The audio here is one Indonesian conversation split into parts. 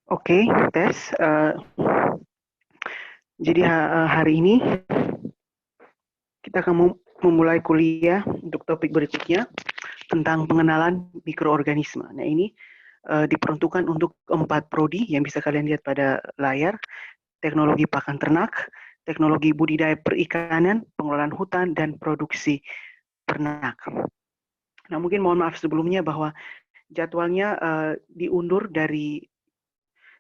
Oke, tes. Jadi hari ini kita akan memulai kuliah untuk topik berikutnya tentang pengenalan mikroorganisme. Nah, ini diperuntukkan untuk 4 prodi yang bisa kalian lihat pada layar: teknologi pakan ternak, teknologi budidaya perikanan, pengelolaan hutan, dan produksi ternak. Nah, mungkin mohon maaf sebelumnya bahwa jadwalnya diundur dari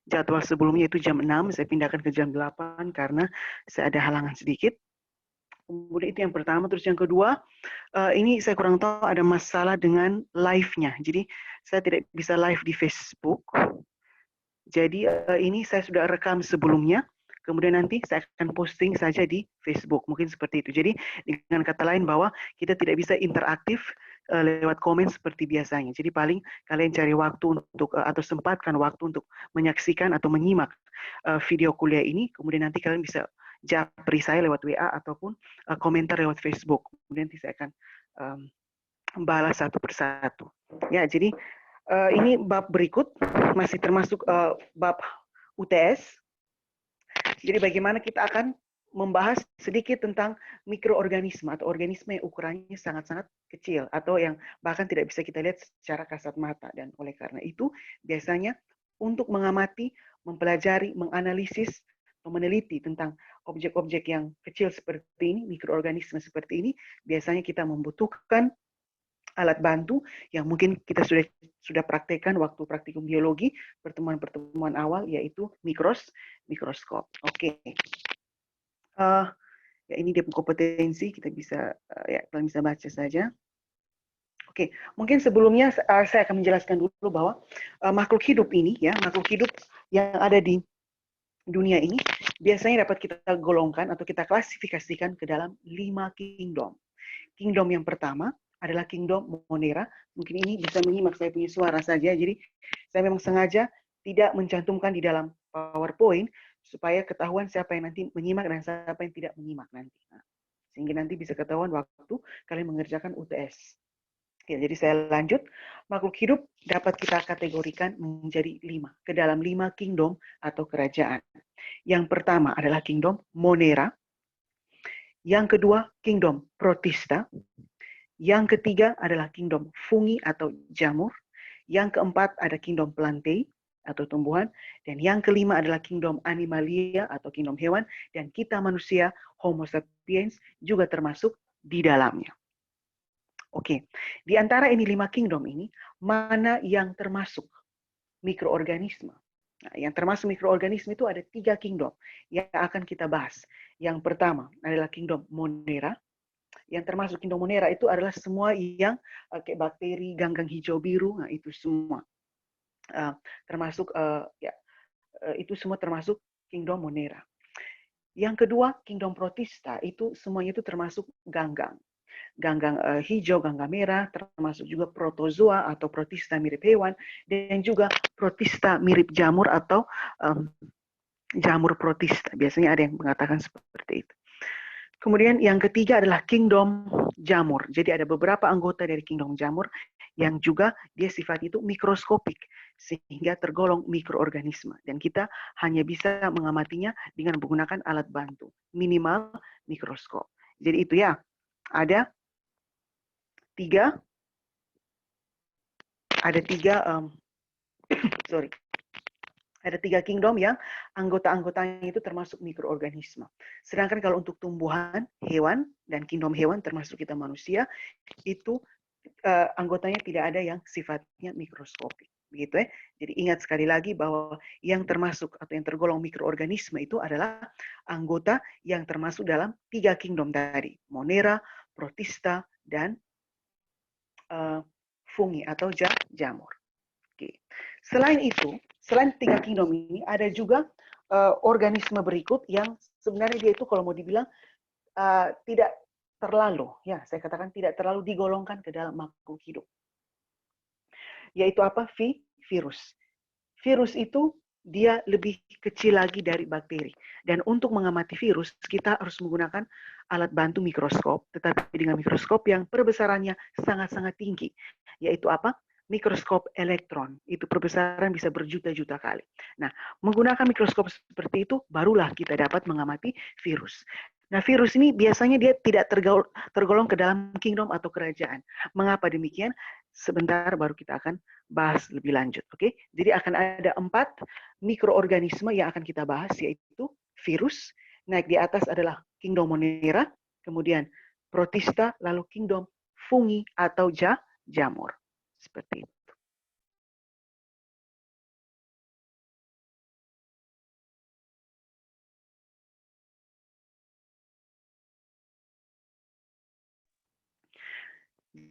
jadwal sebelumnya itu jam 6, saya pindahkan ke jam 8 karena saya ada halangan sedikit. Kemudian itu yang pertama. Terus yang kedua, ini saya kurang tahu ada masalah dengan live-nya. Jadi saya tidak bisa live di Facebook. Jadi ini saya sudah rekam sebelumnya. Kemudian nanti saya akan posting saja di Facebook. Mungkin seperti itu. Jadi dengan kata lain bahwa kita tidak bisa interaktif lewat komen seperti biasanya. Jadi paling kalian cari waktu untuk atau sempatkan waktu untuk menyaksikan atau menyimak video kuliah ini. Kemudian nanti kalian bisa japri saya lewat WA ataupun komentar lewat Facebook. Kemudian nanti saya akan balas satu persatu. Ya, jadi ini bab berikut masih termasuk bab UTS. Jadi bagaimana kita akan membahas sedikit tentang mikroorganisme atau organisme yang ukurannya sangat-sangat kecil atau yang bahkan tidak bisa kita lihat secara kasat mata. Dan oleh karena itu biasanya untuk mengamati, mempelajari, menganalisis, meneliti tentang objek-objek yang kecil seperti ini, mikroorganisme seperti ini, biasanya kita membutuhkan alat bantu yang mungkin kita sudah praktekkan waktu praktikum biologi pertemuan-pertemuan awal, yaitu mikroskop. Oke. Ya ini dia kompetensi, kita bisa ya kalian bisa baca saja. Oke, mungkin sebelumnya saya akan menjelaskan dulu bahwa makhluk hidup ini ya, makhluk hidup yang ada di dunia ini biasanya dapat kita golongkan atau kita klasifikasikan ke dalam 5 kingdom. Kingdom yang pertama adalah kingdom Monera. Mungkin ini bisa menyimak saya punya suara saja. Jadi saya memang sengaja tidak mencantumkan di dalam PowerPoint supaya ketahuan siapa yang nanti menyimak dan siapa yang tidak menyimak nanti. Nah, sehingga nanti bisa ketahuan waktu kalian mengerjakan UTS. Ya, jadi saya lanjut. Makhluk hidup dapat kita kategorikan menjadi 5, ke dalam 5 kingdom atau kerajaan. Yang pertama adalah kingdom Monera. Yang kedua, kingdom Protista. Yang ketiga adalah kingdom Fungi atau jamur. Yang keempat ada kingdom Plantae atau tumbuhan. Dan yang kelima adalah kingdom Animalia atau kingdom hewan. Dan kita manusia, Homo sapiens, juga termasuk di dalamnya. Oke, di antara ini 5 kingdom ini, mana yang termasuk mikroorganisme? Nah, yang termasuk mikroorganisme itu ada 3 kingdom yang akan kita bahas. Yang pertama adalah kingdom Monera. Yang termasuk kingdom Monera itu adalah semua yang kayak bakteri, ganggang hijau biru, nah itu semua. Termasuk itu semua termasuk kingdom Monera. Yang kedua, kingdom Protista itu semuanya itu termasuk ganggang. Ganggang hijau, ganggang merah, termasuk juga protozoa atau protista mirip hewan, dan juga protista mirip jamur atau jamur protista. Biasanya ada yang mengatakan seperti itu. Kemudian yang ketiga adalah kingdom jamur. Jadi ada beberapa anggota dari kingdom jamur yang juga dia sifat itu mikroskopik sehingga tergolong mikroorganisme dan kita hanya bisa mengamatinya dengan menggunakan alat bantu minimal mikroskop. Jadi itu ya, ada tiga ada tiga kingdom yang anggota-anggotanya itu termasuk mikroorganisme. Sedangkan kalau untuk tumbuhan, hewan, dan kingdom hewan termasuk kita manusia, itu anggotanya tidak ada yang sifatnya mikroskopik. Begitu ya. Jadi ingat sekali lagi bahwa yang termasuk atau yang tergolong mikroorganisme itu adalah anggota yang termasuk dalam 3 kingdom tadi. Monera, Protista, dan fungi atau jamur. Oke. Selain itu, selain 3 kingdom ini, ada juga organisme berikut yang sebenarnya dia itu kalau mau dibilang tidak terlalu, ya saya katakan tidak terlalu digolongkan ke dalam makhluk hidup. Yaitu apa? Virus. Virus itu dia lebih kecil lagi dari bakteri. Dan untuk mengamati virus, kita harus menggunakan alat bantu mikroskop, tetapi dengan mikroskop yang perbesarannya sangat-sangat tinggi. Yaitu apa? mikroskop elektron. Itu perbesaran bisa berjuta-juta kali. Nah, menggunakan mikroskop seperti itu, barulah kita dapat mengamati virus. Nah, virus ini biasanya dia tidak tergolong ke dalam kingdom atau kerajaan. Mengapa demikian? Sebentar baru kita akan bahas lebih lanjut. Oke, jadi akan ada 4 mikroorganisme yang akan kita bahas, yaitu virus. Naik di atas adalah kingdom Monera, kemudian protista, lalu kingdom fungi atau jamur. Seperti itu.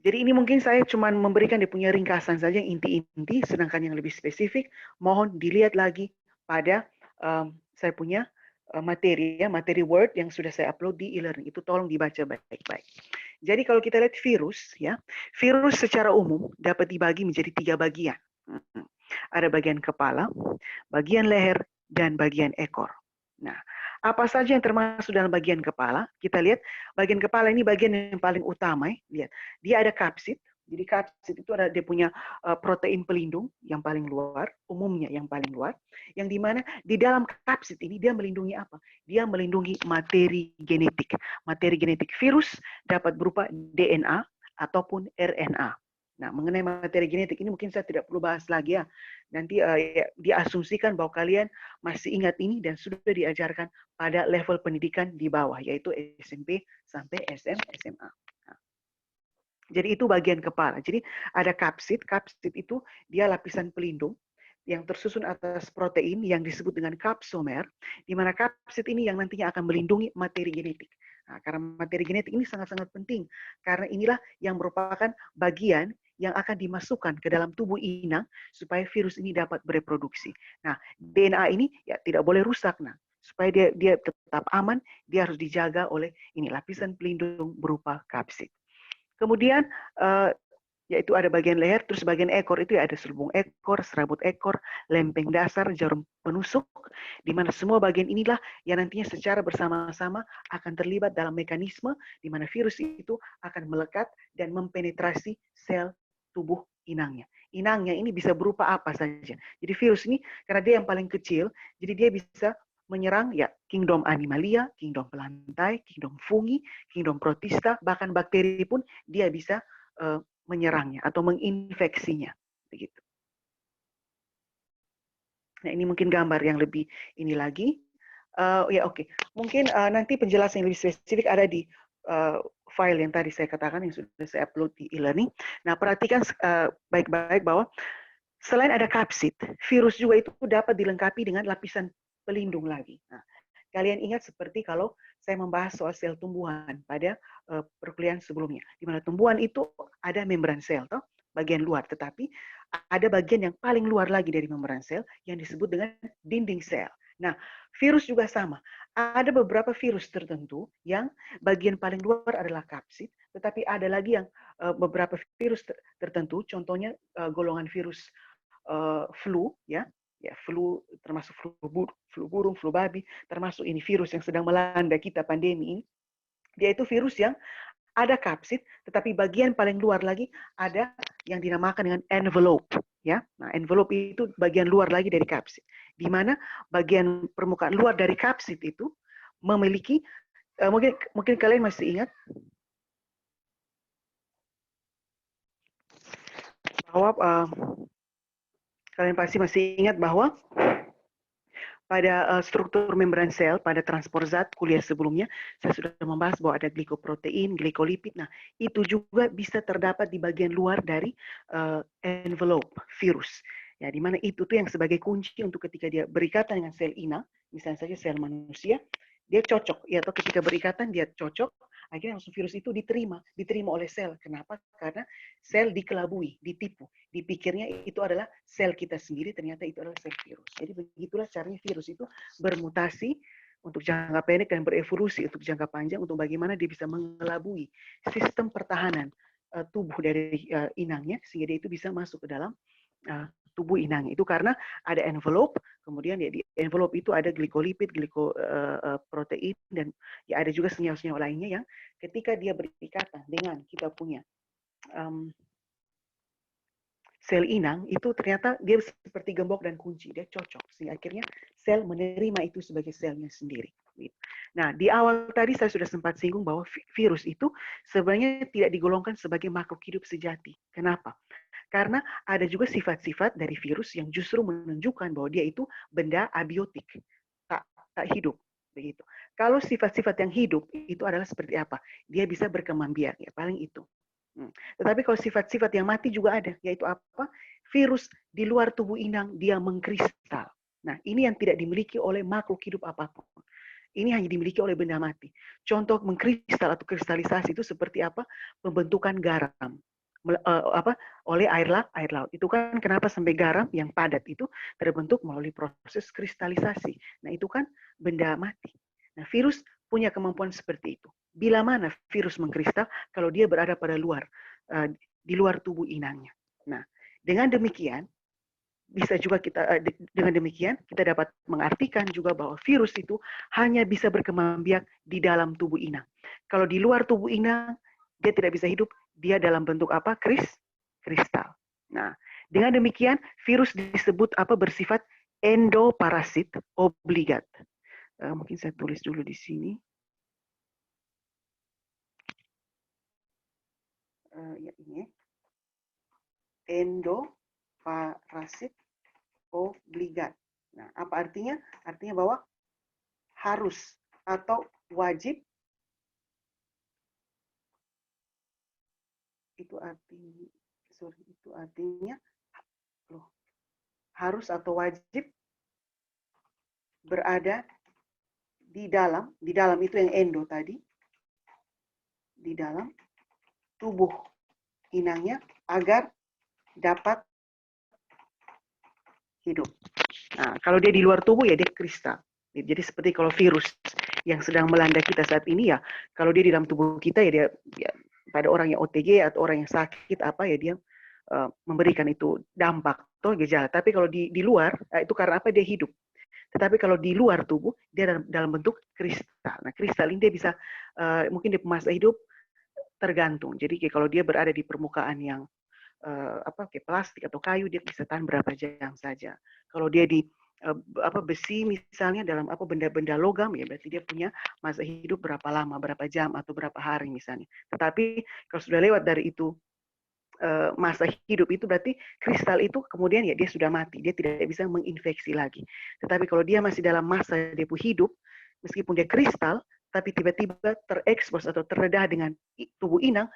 Jadi ini mungkin saya cuma memberikan dia punya ringkasan saja, inti-inti, sedangkan yang lebih spesifik mohon dilihat lagi pada saya punya materi ya, materi Word yang sudah saya upload di e-learning. Itu tolong dibaca baik-baik. Jadi kalau kita lihat virus ya, virus secara umum dapat dibagi menjadi 3 bagian. Ada bagian kepala, bagian leher, dan bagian ekor. Nah, apa saja yang termasuk dalam bagian kepala? Kita lihat bagian kepala ini bagian yang paling utama. Lihat, dia ada kapsid. Jadi kapsid itu ada dia punya protein pelindung yang paling luar, umumnya yang paling luar, yang dimana di dalam kapsid ini dia melindungi apa? Dia melindungi materi genetik. Materi genetik virus dapat berupa DNA ataupun RNA. Nah, mengenai materi genetik ini mungkin saya tidak perlu bahas lagi ya. Nanti ya, diasumsikan bahwa kalian masih ingat ini dan sudah diajarkan pada level pendidikan di bawah, yaitu SMP sampai SMA. Nah, jadi itu bagian kepala. Jadi ada kapsid. Kapsid itu dia lapisan pelindung yang tersusun atas protein yang disebut dengan kapsomer, di mana kapsid ini yang nantinya akan melindungi materi genetik. Nah, karena materi genetik ini sangat-sangat penting, karena inilah yang merupakan bagian yang akan dimasukkan ke dalam tubuh inang supaya virus ini dapat bereproduksi. Nah, DNA ini ya tidak boleh rusak. Nah, supaya dia tetap aman, dia harus dijaga oleh ini lapisan pelindung berupa kapsid. Kemudian yaitu ada bagian leher, terus bagian ekor itu ya ada selubung ekor, serabut ekor, lempeng dasar, jarum penusuk, di mana semua bagian inilah yang nantinya secara bersama-sama akan terlibat dalam mekanisme di mana virus itu akan melekat dan mempenetrasi sel tubuh inangnya. Inangnya ini bisa berupa apa saja. Jadi virus ini karena dia yang paling kecil, jadi dia bisa menyerang ya kingdom animalia, kingdom pelantai, kingdom fungi, kingdom protista, bahkan bakteri pun dia bisa menyerangnya atau menginfeksinya, begitu. Nah, ini mungkin gambar yang lebih ini lagi. Ya oke, mungkin nanti penjelasan yang lebih spesifik ada di file yang tadi saya katakan yang sudah saya upload di e-learning. Nah, perhatikan baik-baik bahwa selain ada kapsid, virus juga itu dapat dilengkapi dengan lapisan pelindung lagi. Nah, kalian ingat seperti kalau saya membahas soal sel tumbuhan pada perkuliahan sebelumnya, di mana tumbuhan itu ada membran sel, toh, bagian luar, tetapi ada bagian yang paling luar lagi dari membran sel yang disebut dengan dinding sel. Nah, virus juga sama. Ada beberapa virus tertentu yang bagian paling luar adalah kapsid, tetapi ada lagi yang beberapa virus tertentu, contohnya golongan virus flu, ya flu termasuk flu burung, flu babi, termasuk ini virus yang sedang melanda kita pandemi ini, dia itu virus yang ada kapsid, tetapi bagian paling luar lagi ada yang dinamakan dengan envelope, ya. Nah, envelope itu bagian luar lagi dari kapsid, di mana bagian permukaan luar dari kapsid itu memiliki mungkin kalian masih ingat bahwa kalian pasti masih ingat bahwa pada struktur membran sel, pada transport zat kuliah sebelumnya, saya sudah membahas bahwa ada glikoprotein, glikolipid. Nah, itu juga bisa terdapat di bagian luar dari envelope virus. Ya, di mana itu tuh yang sebagai kunci untuk ketika dia berikatan dengan sel inang, misalnya saja sel manusia, dia cocok. Ya, atau ketika berikatan dia cocok, akhirnya langsung virus itu diterima oleh sel. Kenapa? Karena sel dikelabui, ditipu, dipikirnya itu adalah sel kita sendiri, ternyata itu adalah sel virus. Jadi begitulah caranya virus itu bermutasi untuk jangka pendek dan berevolusi untuk jangka panjang untuk bagaimana dia bisa mengelabui sistem pertahanan tubuh dari inangnya sehingga dia itu bisa masuk ke dalam tubuh inang. Itu karena ada envelope, kemudian ya di envelope itu ada glikolipid, glikoprotein, dan ya ada juga senyawa-senyawa lainnya yang ketika dia berikatan dengan kita punya sel inang itu ternyata dia seperti gembok dan kunci, dia cocok sehingga akhirnya sel menerima itu sebagai selnya sendiri. Nah, di awal tadi saya sudah sempat singgung bahwa virus itu sebenarnya tidak digolongkan sebagai makhluk hidup sejati. Kenapa? Karena ada juga sifat-sifat dari virus yang justru menunjukkan bahwa dia itu benda abiotik, tak hidup. Begitu. Kalau sifat-sifat yang hidup itu adalah seperti apa? Dia bisa berkembang biak, ya paling itu. Tetapi kalau sifat-sifat yang mati juga ada, yaitu apa? Virus di luar tubuh inang, dia mengkristal. Nah, ini yang tidak dimiliki oleh makhluk hidup apapun. Ini hanya dimiliki oleh benda mati. Contoh mengkristal atau kristalisasi itu seperti apa? Pembentukan garam oleh air laut. Itu kan kenapa sampai garam yang padat itu terbentuk melalui proses kristalisasi. Nah, itu kan benda mati. Nah, virus punya kemampuan seperti itu. Bila mana virus mengkristal kalau dia berada pada luar, di luar tubuh inangnya. Nah, dengan demikian bisa juga dengan demikian kita dapat mengartikan juga bahwa virus itu hanya bisa berkembang biak di dalam tubuh inang. Kalau di luar tubuh inang dia tidak bisa hidup, dia dalam bentuk apa? Kristal. Nah, dengan demikian virus disebut apa? Bersifat endoparasit obligat. Mungkin saya tulis dulu di sini. Ya ini endoparasit obligat. Nah, apa artinya? Artinya bahwa harus atau wajib itu artinya harus atau wajib berada di dalam itu yang endo tadi, di dalam tubuh inangnya agar dapat hidup. Nah, kalau dia di luar tubuh ya dia kristal. Jadi seperti kalau virus yang sedang melanda kita saat ini ya, kalau dia di dalam tubuh kita ya dia ya, pada orang yang OTG atau orang yang sakit apa ya dia memberikan itu dampak atau gejala. Tapi kalau di luar itu karena apa? Dia hidup. Tetapi kalau di luar tubuh dia dalam bentuk kristal. Nah, kristal ini dia bisa mungkin di masa hidup tergantung. Jadi kalau dia berada di permukaan yang kayak plastik atau kayu dia bisa tahan berapa jam saja. Kalau dia di besi misalnya dalam benda-benda logam ya berarti dia punya masa hidup berapa lama, berapa jam atau berapa hari misalnya. Tetapi kalau sudah lewat dari itu masa hidup itu berarti kristal itu kemudian ya dia sudah mati, dia tidak bisa menginfeksi lagi. Tetapi kalau dia masih dalam masa dia hidup, meskipun dia kristal, tapi tiba-tiba terekspos atau terdedah dengan tubuh inang,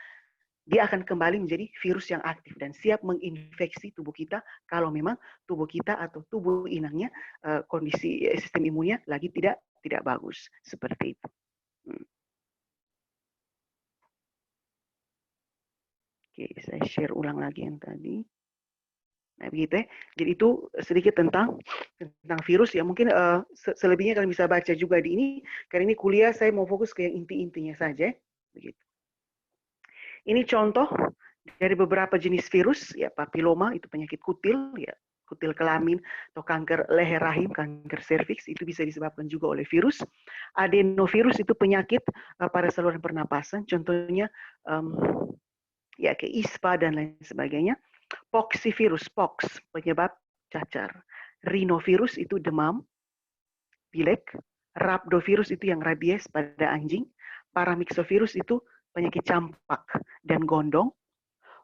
dia akan kembali menjadi virus yang aktif dan siap menginfeksi tubuh kita kalau memang tubuh kita atau tubuh inangnya kondisi sistem imunnya lagi tidak bagus seperti itu. Oke, saya share ulang lagi yang tadi. Nah, begitu ya. Jadi itu sedikit tentang virus ya. Mungkin selebihnya kalian bisa baca juga di ini. Karena ini kuliah saya mau fokus ke yang inti-intinya saja. Begitu. Ini contoh dari beberapa jenis virus ya, papiloma itu penyakit kutil ya, kutil kelamin atau kanker leher rahim, kanker serviks itu bisa disebabkan juga oleh virus. Adenovirus itu penyakit pada saluran pernapasan, contohnya ya kayak ISPA dan lain sebagainya. Poxivirus, pox penyebab cacar. Rhinovirus itu demam, pilek. Rhabdovirus itu yang rabies pada anjing. Paramyxovirus itu penyakit campak dan gondong.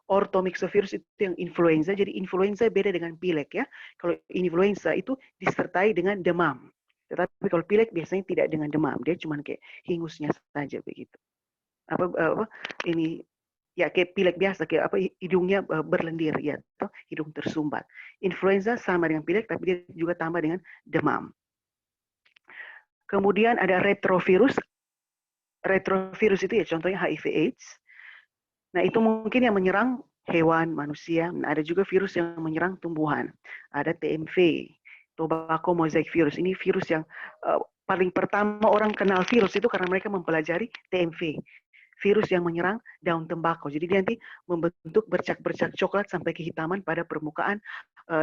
Orthomyxovirus itu yang influenza. Jadi influenza beda dengan pilek ya. Kalau influenza itu disertai dengan demam. Tetapi kalau pilek biasanya tidak dengan demam. Dia cuma kayak hingusnya saja begitu. Ini ya kayak pilek biasa, kayak hidungnya berlendir ya, atau hidung tersumbat. Influenza sama dengan pilek, tapi dia juga tambah dengan demam. Kemudian ada retrovirus. Retrovirus itu ya contohnya HIV/AIDS. Nah itu mungkin yang menyerang hewan, manusia. Nah, ada juga virus yang menyerang tumbuhan. Ada TMV, tobacco mosaic virus. Ini virus yang paling pertama orang kenal virus itu karena mereka mempelajari TMV. Virus yang menyerang daun tembakau. Jadi dia nanti membentuk bercak-bercak coklat sampai kehitaman pada permukaan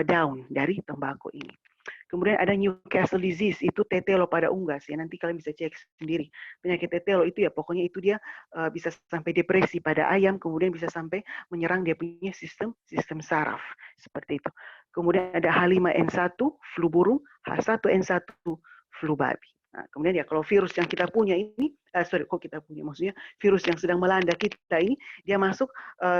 daun dari tembakau ini. Kemudian ada Newcastle disease, itu tetelo pada unggas ya. Nanti kalian bisa cek sendiri. Penyakit tetelo itu ya pokoknya itu dia bisa sampai depresi pada ayam, kemudian bisa sampai menyerang dia punya sistem saraf seperti itu. Kemudian ada H5N1 flu burung, H1N1 flu babi. Nah, kemudian ya kalau virus yang kita punya ini, maksudnya virus yang sedang melanda kita ini, dia masuk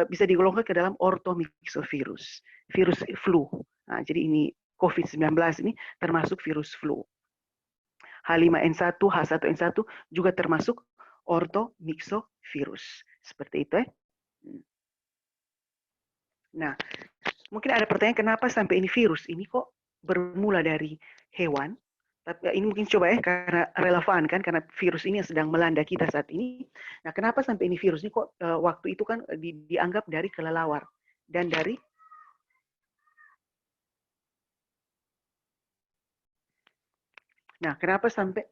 bisa digolongkan ke dalam orthomyxovirus, virus flu. Nah, jadi ini COVID-19 ini termasuk virus flu. H5N1, H1N1 juga termasuk orthomyxovirus. Seperti itu ya. Nah, mungkin ada pertanyaan kenapa sampai ini virus ini kok bermula dari hewan? Tapi ini mungkin coba ya karena relevan kan karena virus ini yang sedang melanda kita saat ini. Nah, kenapa sampai ini virus ini kok waktu itu kan dianggap dari kelelawar dan dari Nah, kenapa sampai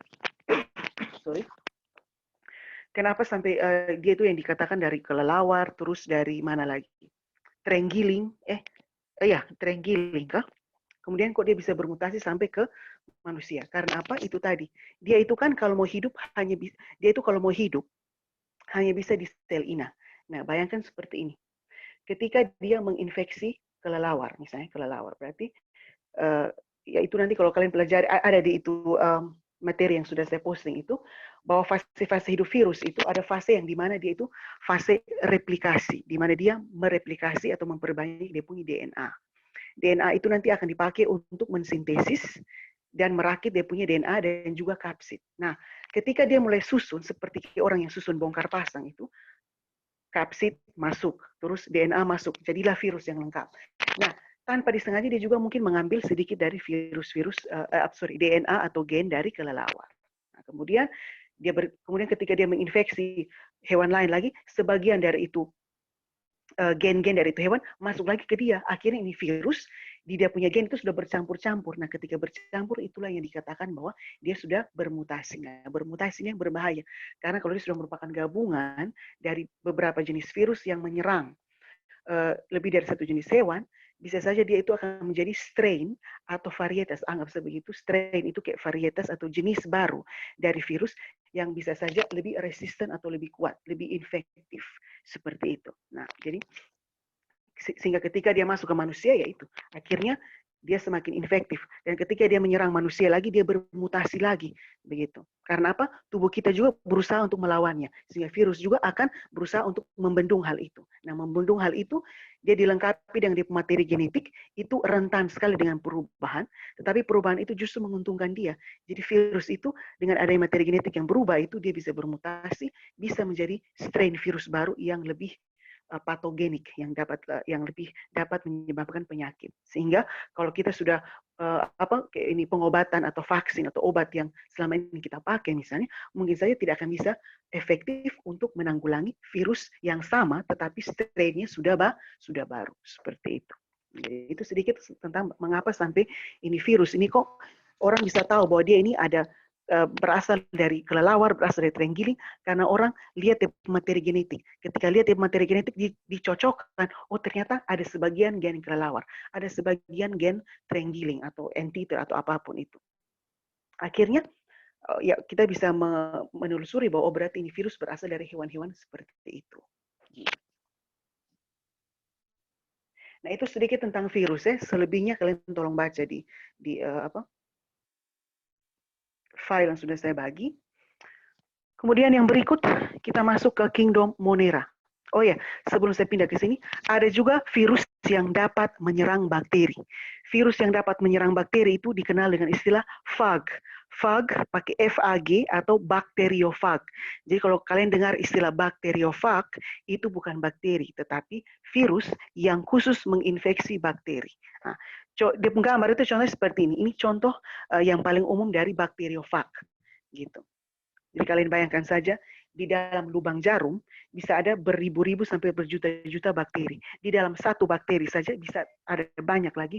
Kenapa sampai dia itu yang dikatakan dari kelelawar, terus dari mana lagi? Terenggiling, terenggiling kah? Kemudian kok dia bisa bermutasi sampai ke manusia? Karena apa? Itu tadi. Dia itu kan kalau mau hidup hanya bisa di sel inang. Nah, bayangkan seperti ini. Ketika dia menginfeksi kelelawar, misalnya kelelawar, berarti ya itu nanti kalau kalian pelajari ada di itu materi yang sudah saya posting itu bahwa fase-fase hidup virus itu ada fase yang dimana dia itu fase replikasi, di mana dia mereplikasi atau memperbanyak dia punya DNA. DNA itu nanti akan dipakai untuk mensintesis dan merakit dia punya DNA dan juga kapsid. Nah, ketika dia mulai susun seperti orang yang susun bongkar pasang itu, kapsid masuk, terus DNA masuk, jadilah virus yang lengkap. Nah, tanpa disengaja dia juga mungkin mengambil sedikit dari DNA atau gen dari kelelawar. Nah, kemudian ketika dia menginfeksi hewan lain lagi, sebagian dari itu gen-gen dari itu hewan masuk lagi ke dia. Akhirnya ini virus di dia punya gen itu sudah bercampur-campur. Nah, ketika bercampur itulah yang dikatakan bahwa dia sudah bermutasi. Nah, bermutasi ini yang berbahaya karena kalau dia sudah merupakan gabungan dari beberapa jenis virus yang menyerang lebih dari satu jenis hewan, bisa saja dia itu akan menjadi strain atau varietas. Anggap sebegitu, strain itu kayak varietas atau jenis baru dari virus yang bisa saja lebih resisten atau lebih kuat, lebih infektif. Seperti itu. Nah, jadi sehingga ketika dia masuk ke manusia, ya itu. Akhirnya dia semakin infektif. Dan ketika dia menyerang manusia lagi, dia bermutasi lagi. Begitu. Karena apa? Tubuh kita juga berusaha untuk melawannya. Sehingga virus juga akan berusaha untuk membendung hal itu. Nah, membendung hal itu, dia dilengkapi dengan materi genetik, itu rentan sekali dengan perubahan. Tetapi perubahan itu justru menguntungkan dia. Jadi virus itu, dengan adanya materi genetik yang berubah, itu dia bisa bermutasi, bisa menjadi strain virus baru yang lebih patogenik yang lebih dapat menyebabkan penyakit. Sehingga kalau kita sudah ini pengobatan atau vaksin atau obat yang selama ini kita pakai misalnya, mungkin saja tidak akan bisa efektif untuk menanggulangi virus yang sama tetapi strain-nya sudah baru seperti itu. Jadi itu sedikit tentang mengapa sampai ini virus ini kok orang bisa tahu bahwa dia ini ada berasal dari kelelawar, berasal dari terenggiling, karena orang lihat materi genetik. Ketika lihat materi genetik dicocokkan, oh ternyata ada sebagian gen kelelawar, ada sebagian gen terenggiling atau entity atau apapun itu. Akhirnya ya kita bisa menelusuri bahwa oh berarti ini virus berasal dari hewan-hewan seperti itu. Nah itu sedikit tentang virus ya. Selebihnya kalian tolong baca di file yang sudah saya bagi. Kemudian yang berikut kita masuk ke Kingdom Monera. Oh ya, sebelum saya pindah ke sini, ada juga virus yang dapat menyerang bakteri. Virus yang dapat menyerang bakteri itu dikenal dengan istilah phag. Phag pakai FAG atau bakteriofag. Jadi kalau kalian dengar istilah bakteriofag, itu bukan bakteri, tetapi virus yang khusus menginfeksi bakteri. Nah, di gambar itu contohnya seperti ini. Ini contoh yang paling umum dari bakteriofag. Gitu. Jadi kalian bayangkan saja, di dalam lubang jarum bisa ada beribu-ribu sampai berjuta-juta bakteri. Di dalam satu bakteri saja bisa ada banyak lagi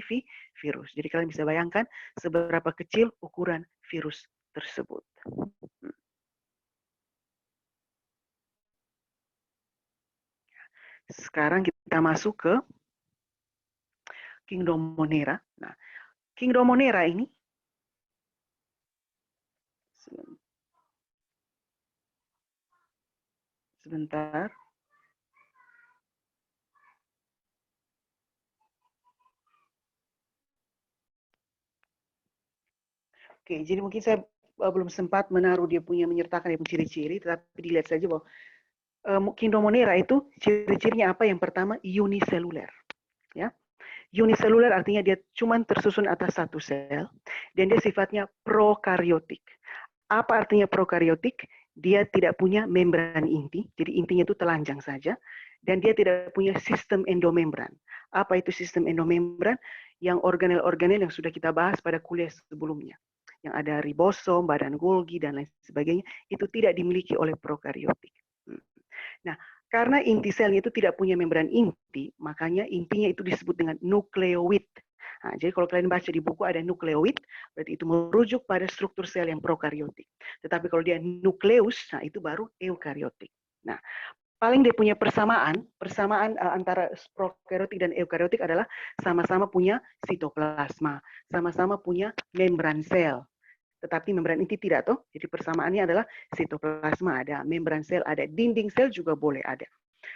virus. Jadi kalian bisa bayangkan seberapa kecil ukuran virus tersebut. Sekarang kita masuk ke Kingdom Monera. Nah, Kingdom Monera ini Sebentar. Oke, jadi mungkin saya belum sempat menaruh dia punya menyertakan dia punya ciri-ciri, tetapi dilihat saja bahwa Kingdomonera itu ciri-cirinya apa? Yang pertama uniseluler, ya. Uniseluler artinya dia cuma tersusun atas satu sel dan dia sifatnya prokaryotik. Apa artinya prokaryotik? Dia tidak punya membran inti, jadi intinya itu telanjang saja, dan dia tidak punya sistem endomembran. Apa itu sistem endomembran? Yang organel-organel yang sudah kita bahas pada kuliah sebelumnya. Yang ada ribosom, badan Golgi, dan lain sebagainya, itu tidak dimiliki oleh prokaryotik. Nah, karena inti selnya itu tidak punya membran inti, makanya intinya itu disebut dengan nukleoid. Nah, jadi kalau kalian baca di buku ada nukleoid, berarti itu merujuk pada struktur sel yang prokaryotik. Tetapi kalau dia nukleus, nah itu baru eukaryotik. Nah, paling dia punya persamaan antara prokaryotik dan eukaryotik adalah sama-sama punya sitoplasma, sama-sama punya membran sel. Tetapi membran inti tidak toh. Jadi persamaannya adalah sitoplasma ada, membran sel ada, dinding sel juga boleh ada.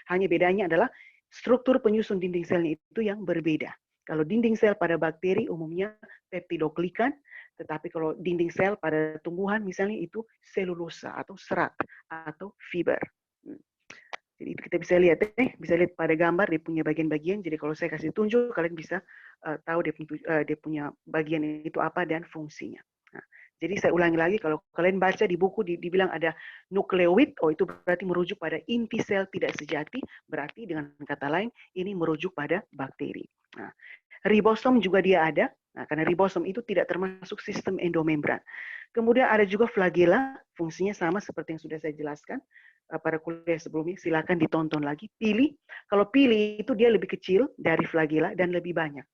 Hanya bedanya adalah struktur penyusun dinding selnya itu yang berbeda. Kalau dinding sel pada bakteri umumnya peptidoglikan, tetapi kalau dinding sel pada tumbuhan misalnya itu selulosa atau serat atau fiber. Jadi kita bisa lihat bisa lihat pada gambar dia punya bagian-bagian. Jadi kalau saya kasih tunjuk kalian bisa tahu dia punya bagian itu apa dan fungsinya. Nah, jadi saya ulangi lagi, kalau kalian baca di buku dibilang ada nukleoid, oh itu berarti merujuk pada inti sel tidak sejati, berarti dengan kata lain ini merujuk pada bakteri. Nah, ribosom juga dia ada, nah, karena ribosom itu tidak termasuk sistem endomembran. Kemudian ada juga flagela, fungsinya sama seperti yang sudah saya jelaskan pada kuliah sebelumnya, silakan ditonton lagi. Pili, kalau pili itu dia lebih kecil dari flagela dan lebih banyak.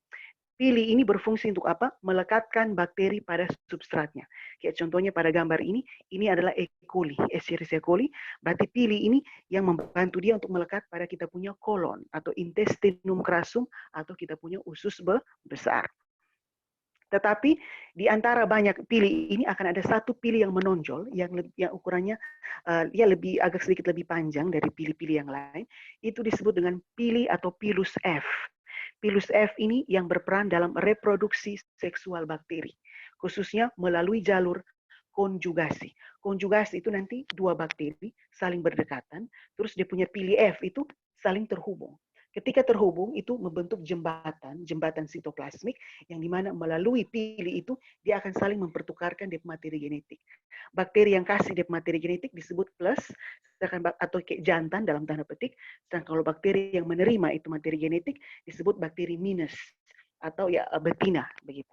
Pili ini berfungsi untuk apa? Melekatkan bakteri pada substratnya. Kayak contohnya pada gambar ini adalah E. coli, Escherichia coli. Berarti pili ini yang membantu dia untuk melekat pada kita punya kolon atau intestinum crassum atau kita punya usus besar. Tetapi di antara banyak pili ini akan ada satu pili yang menonjol, yang ukurannya ya lebih agak sedikit lebih panjang dari pili-pili yang lain. Itu disebut dengan pili atau pilus F. Pilus F ini yang berperan dalam reproduksi seksual bakteri, khususnya melalui jalur konjugasi. Konjugasi itu nanti dua bakteri saling berdekatan, terus dia punya pili F itu saling terhubung. Ketika terhubung itu membentuk jembatan sitoplasmik yang dimana melalui pili itu dia akan saling mempertukarkan materi genetik. Bakteri yang kasih materi genetik disebut plus, atau kayak jantan dalam tanda petik. Sedangkan kalau bakteri yang menerima itu materi genetik disebut bakteri minus atau ya betina begitu.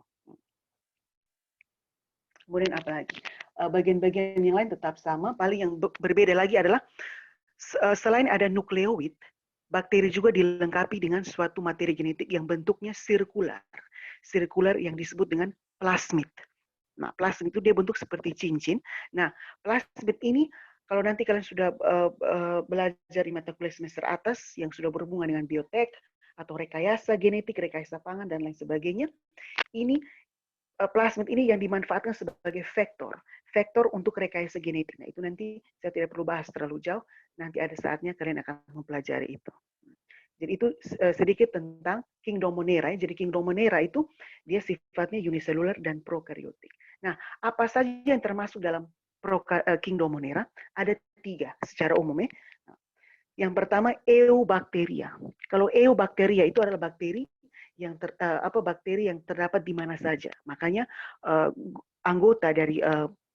Kemudian apa lagi? Bagian-bagian yang lain tetap sama. Paling yang berbeda lagi adalah selain ada nukleoid, bakteri juga dilengkapi dengan suatu materi genetik yang bentuknya sirkular. Sirkular yang disebut dengan plasmid. Nah, plasmid itu dia bentuk seperti cincin. Nah, plasmid ini kalau nanti kalian sudah belajar di mata kuliah semester atas yang sudah berhubungan dengan biotek atau rekayasa genetik, rekayasa pangan dan lain sebagainya, ini plasmid ini yang dimanfaatkan sebagai vektor untuk rekayasa genetik. Nah, itu nanti saya tidak perlu bahas terlalu jauh. Nanti ada saatnya kalian akan mempelajari itu. Jadi itu sedikit tentang Kingdomonera. Jadi Kingdomonera itu dia sifatnya uniselular dan prokaryotik. Nah, apa saja yang termasuk dalam Kingdomonera? Ada 3 secara umum ya. Yang pertama Eubacteria. Kalau Eubacteria itu adalah bakteri yang bakteri yang terdapat di mana saja. Makanya anggota dari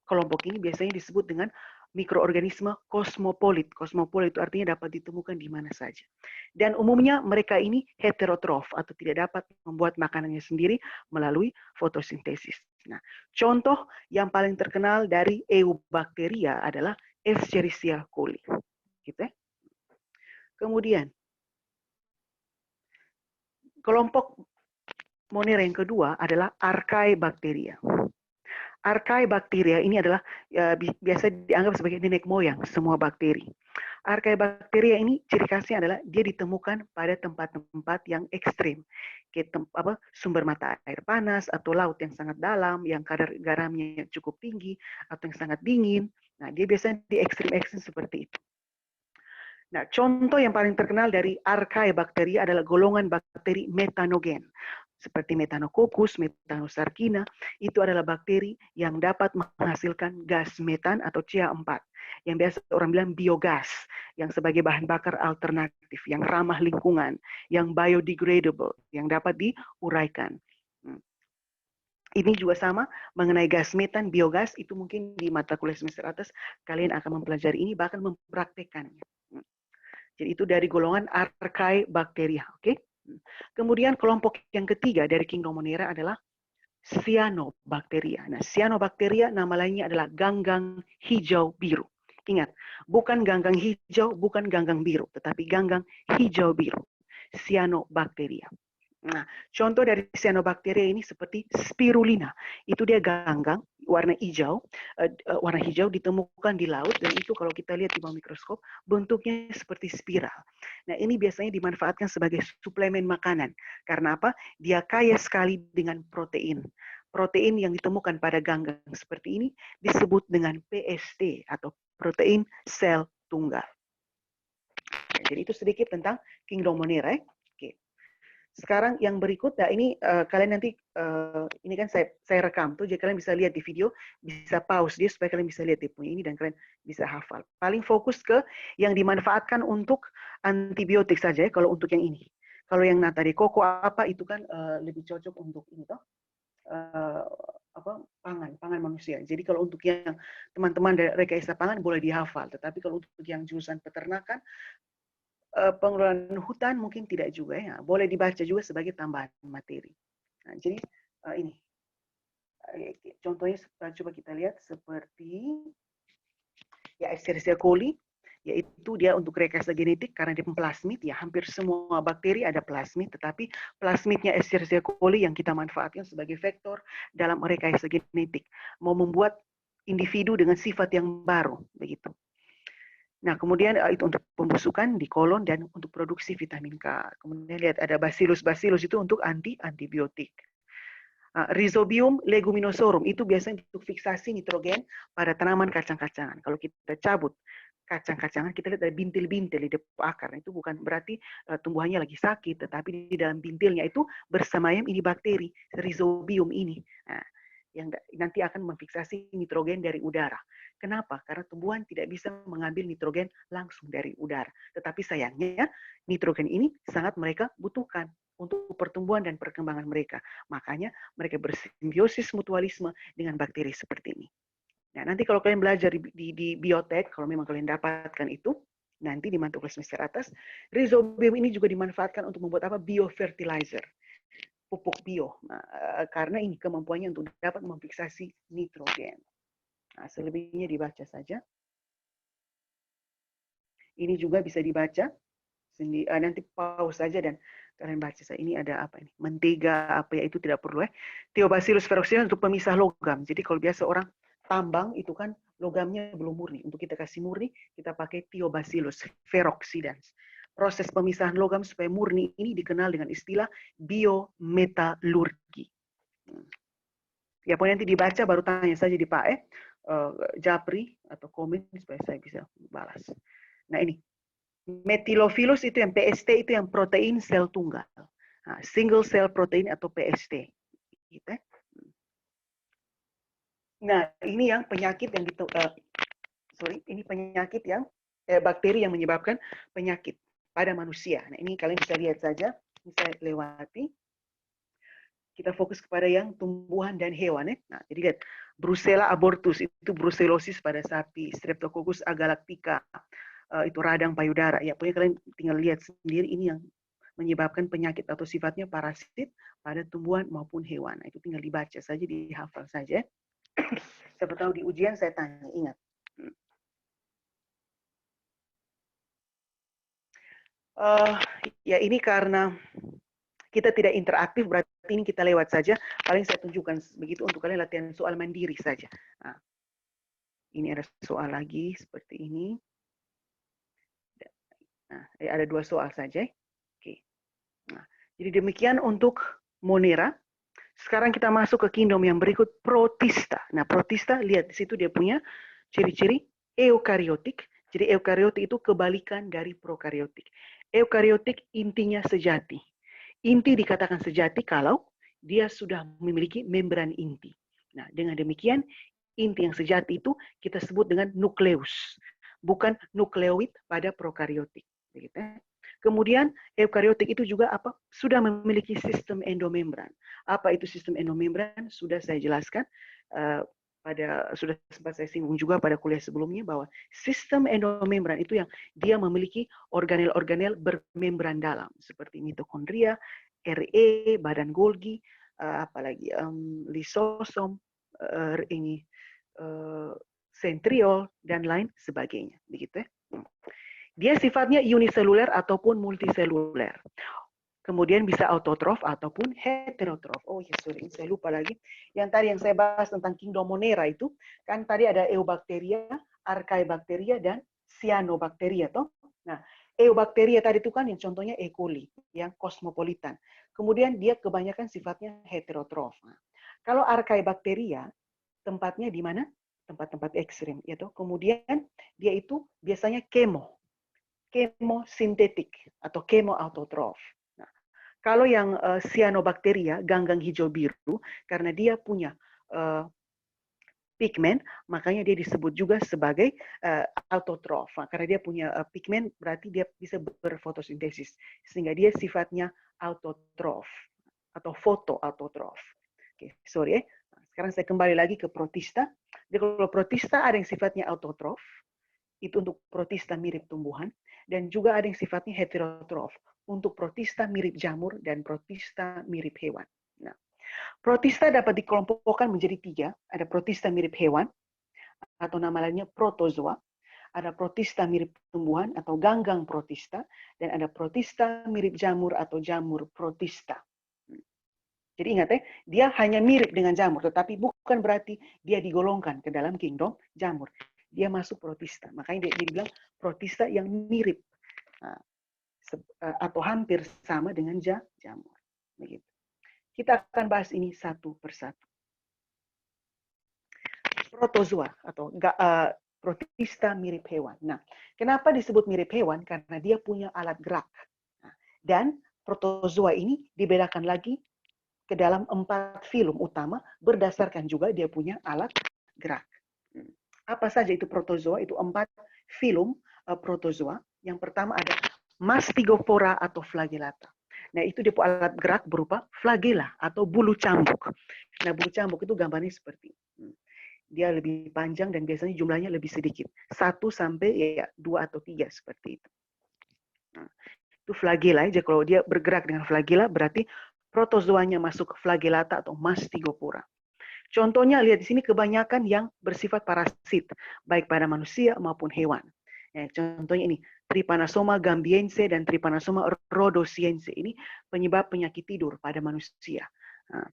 kelompok ini biasanya disebut dengan mikroorganisme kosmopolit. Kosmopolit itu artinya dapat ditemukan di mana saja. Dan umumnya mereka ini heterotrof atau tidak dapat membuat makanannya sendiri melalui fotosintesis. Nah, contoh yang paling terkenal dari Eubacteria adalah Escherichia coli. Gitu ya. Kemudian kelompok Monera yang kedua adalah Archaebacteria. Archaebacteria ini adalah biasa dianggap sebagai nenek moyang semua bakteri. Archaebacteria ini ciri khasnya adalah dia ditemukan pada tempat-tempat yang ekstrim, kayak sumber mata air panas atau laut yang sangat dalam, yang kadar garamnya cukup tinggi atau yang sangat dingin. Nah, dia biasanya di ekstrim-ekstrim seperti itu. Nah, contoh yang paling terkenal dari Archaebacteria adalah golongan bakteri metanogen. Seperti Methanococcus, Methanosarcina, itu adalah bakteri yang dapat menghasilkan gas metan atau CH4, yang biasa orang bilang biogas, yang sebagai bahan bakar alternatif, yang ramah lingkungan, yang biodegradable, yang dapat diuraikan. Ini juga sama mengenai gas metan, biogas, itu mungkin di mata kuliah semester atas kalian akan mempelajari ini, bahkan mempraktekannya. Jadi itu dari golongan Archaebacteria, oke? Kemudian kelompok yang ketiga dari Kingdom Monera adalah Cyanobacteria. Nah, Cyanobacteria nama lainnya adalah ganggang hijau biru. Ingat, bukan ganggang hijau, bukan ganggang biru, tetapi ganggang hijau biru. Cyanobacteria. Nah, contoh dari cyanobacteria ini seperti spirulina. Itu dia ganggang warna hijau, ditemukan di laut, dan itu kalau kita lihat di bawah mikroskop bentuknya seperti spiral. Nah, ini biasanya dimanfaatkan sebagai suplemen makanan. Karena apa? Dia kaya sekali dengan protein. Protein yang ditemukan pada ganggang seperti ini disebut dengan PST atau protein sel tunggal. Nah, jadi itu sedikit tentang Kingdom Monera. Oke. Sekarang yang berikut, nah ini kalian nanti, ini kan saya rekam tuh, jadi kalian bisa lihat di video, bisa pause dia supaya kalian bisa lihat dia punya ini dan kalian bisa hafal. Paling fokus ke yang dimanfaatkan untuk antibiotik saja ya, kalau untuk yang ini. Kalau yang tadi koko apa itu kan lebih cocok untuk ini toh, pangan manusia. Jadi kalau untuk yang teman-teman dari rekayasa pangan boleh dihafal, tetapi kalau untuk yang jurusan peternakan, pengelolaan hutan mungkin tidak juga ya, boleh dibaca juga sebagai tambahan materi. Nah, jadi ini contohnya coba kita lihat seperti ya Escherichia coli, yaitu dia untuk rekayasa genetik karena dia plasmid ya, hampir semua bakteri ada plasmid, tetapi plasmidnya Escherichia coli yang kita manfaatkan sebagai vektor dalam rekayasa genetik, mau membuat individu dengan sifat yang baru begitu. Nah, kemudian itu untuk pembusukan di kolon dan untuk produksi vitamin K. Kemudian lihat ada bacillus itu untuk antibiotik. Rhizobium leguminosarum itu biasanya untuk fiksasi nitrogen pada tanaman kacang-kacangan. Kalau kita cabut kacang-kacangan, kita lihat ada bintil-bintil di depan akar. Itu bukan berarti tumbuhannya lagi sakit, tetapi di dalam bintilnya itu bersemayam ini bakteri, rhizobium ini. Nah, yang nanti akan memfiksasi nitrogen dari udara. Kenapa? Karena tumbuhan tidak bisa mengambil nitrogen langsung dari udara. Tetapi sayangnya, nitrogen ini sangat mereka butuhkan untuk pertumbuhan dan perkembangan mereka. Makanya mereka bersimbiosis mutualisme dengan bakteri seperti ini. Nah, nanti kalau kalian belajar di biotek, kalau memang kalian dapatkan itu, nanti di mata kuliah semester atas, rhizobium ini juga dimanfaatkan untuk membuat apa? Biofertilizer. Pupuk bio. Nah, karena ini kemampuannya untuk dapat memfiksasi nitrogen. Nah, selebihnya dibaca saja. Ini juga bisa dibaca. Nanti pause saja dan kalian baca saja. Ini ada apa ini? Mentega apa ya, itu tidak perlu ya. Thiobacillus ferruginans untuk pemisah logam. Jadi kalau biasa orang tambang itu kan logamnya belum murni. Untuk kita kasih murni, kita pakai Thiobacillus ferruginans. Proses pemisahan logam supaya murni ini dikenal dengan istilah biometalurgi. Ya, pokoknya nanti dibaca baru tanya saja di Pak Japri atau komen supaya saya bisa balas. Nah ini, metilophilus itu yang PST itu yang protein sel tunggal. Nah, single cell protein atau PST. Gitu. Nah, ini yang penyakit yang ini penyakit yang bakteri yang menyebabkan penyakit pada manusia. Nah, ini kalian bisa lihat saja. Ini saya lewati. Kita fokus kepada yang tumbuhan dan hewan ya. Nah, jadi lihat Brucella abortus itu brucellosis pada sapi, Streptococcus agalactica itu radang payudara. Ya, pokoknya kalian tinggal lihat sendiri ini yang menyebabkan penyakit atau sifatnya parasit pada tumbuhan maupun hewan. Nah, itu tinggal dibaca saja, dihafal saja. Siapa tahu di ujian saya tanya, ingat. Ya ini karena kita tidak interaktif, berarti ini kita lewat saja. Paling saya tunjukkan begitu untuk kalian latihan soal mandiri saja. Nah, ini ada soal lagi seperti ini. Nah, ada 2 soal saja. Oke. Nah, jadi demikian untuk Monera. Sekarang kita masuk ke kingdom yang berikut, Protista. Nah, Protista, lihat di situ dia punya ciri-ciri eukariotik. Jadi eukariotik itu kebalikan dari prokariotik. Eukariotik intinya sejati. Inti dikatakan sejati kalau dia sudah memiliki membran inti. Nah, dengan demikian, inti yang sejati itu kita sebut dengan nukleus, bukan nukleoid pada prokariotik. Begitu. Kemudian eukariotik itu juga apa? Sudah memiliki sistem endomembran. Apa itu sistem endomembran? Sudah saya jelaskan sudah sempat saya singgung juga pada kuliah sebelumnya bahwa sistem endomembran itu yang dia memiliki organel-organel bermembran dalam seperti mitokondria, RE, badan Golgi, apalagi lisosom, sentriol dan lain sebagainya, begitu ya. Dia sifatnya uniseluler ataupun multiseluler. Kemudian bisa autotrof ataupun heterotrof. Oh ya, sorry, saya lupa lagi. Yang tadi yang saya bahas tentang kingdom Monera itu, kan tadi ada eubacteria, archaebacteria, dan cyanobacteria. Toh? Nah, eubacteria tadi itu kan yang contohnya E. coli, yang kosmopolitan. Kemudian dia kebanyakan sifatnya heterotrof. Nah, kalau archaebacteria, tempatnya di mana? Tempat-tempat ekstrim. Yaitu. Kemudian dia itu biasanya kemosintetik atau kemoautotrof. Nah, kalau yang cyanobacteria, ganggang hijau biru, karena dia punya pigmen, makanya dia disebut juga sebagai autotrof. Nah, karena dia punya pigmen, berarti dia bisa berfotosintesis, sehingga dia sifatnya autotrof atau fotoautotrof. Oke, sorry ya. Sekarang saya kembali lagi ke protista. Jadi kalau protista ada yang sifatnya autotrof, itu untuk protista mirip tumbuhan, dan juga ada yang sifatnya heterotrof, untuk protista mirip jamur dan protista mirip hewan. Nah, protista dapat dikelompokkan menjadi 3. Ada protista mirip hewan, atau nama lainnya protozoa, ada protista mirip tumbuhan atau ganggang protista, dan ada protista mirip jamur atau jamur protista. Jadi ingat ya, dia hanya mirip dengan jamur, tetapi bukan berarti dia digolongkan ke dalam kingdom jamur. Dia masuk protista. Makanya dia bilang protista yang mirip atau hampir sama dengan jamur. Begitu. Kita akan bahas ini satu persatu. Protozoa atau protista mirip hewan. Nah, kenapa disebut mirip hewan? Karena dia punya alat gerak. Dan protozoa ini dibedakan lagi ke dalam 4 filum utama berdasarkan juga dia punya alat gerak. Apa saja itu protozoa? Itu 4 filum protozoa. Yang pertama ada Mastigophora atau flagellata. Nah, itu dia punya alat gerak berupa flagella atau bulu cambuk. Nah, bulu cambuk itu gambarnya seperti dia lebih panjang dan biasanya jumlahnya lebih sedikit. 1 sampai 2 atau 3 seperti itu. Nah, itu flagella. Jadi kalau dia bergerak dengan flagella berarti protozoanya masuk ke flagellata atau Mastigophora. Contohnya lihat di sini kebanyakan yang bersifat parasit, baik pada manusia maupun hewan. Ya, contohnya ini, Trypanosoma gambiense dan Trypanosoma rhodosiense. Ini penyebab penyakit tidur pada manusia. Nah,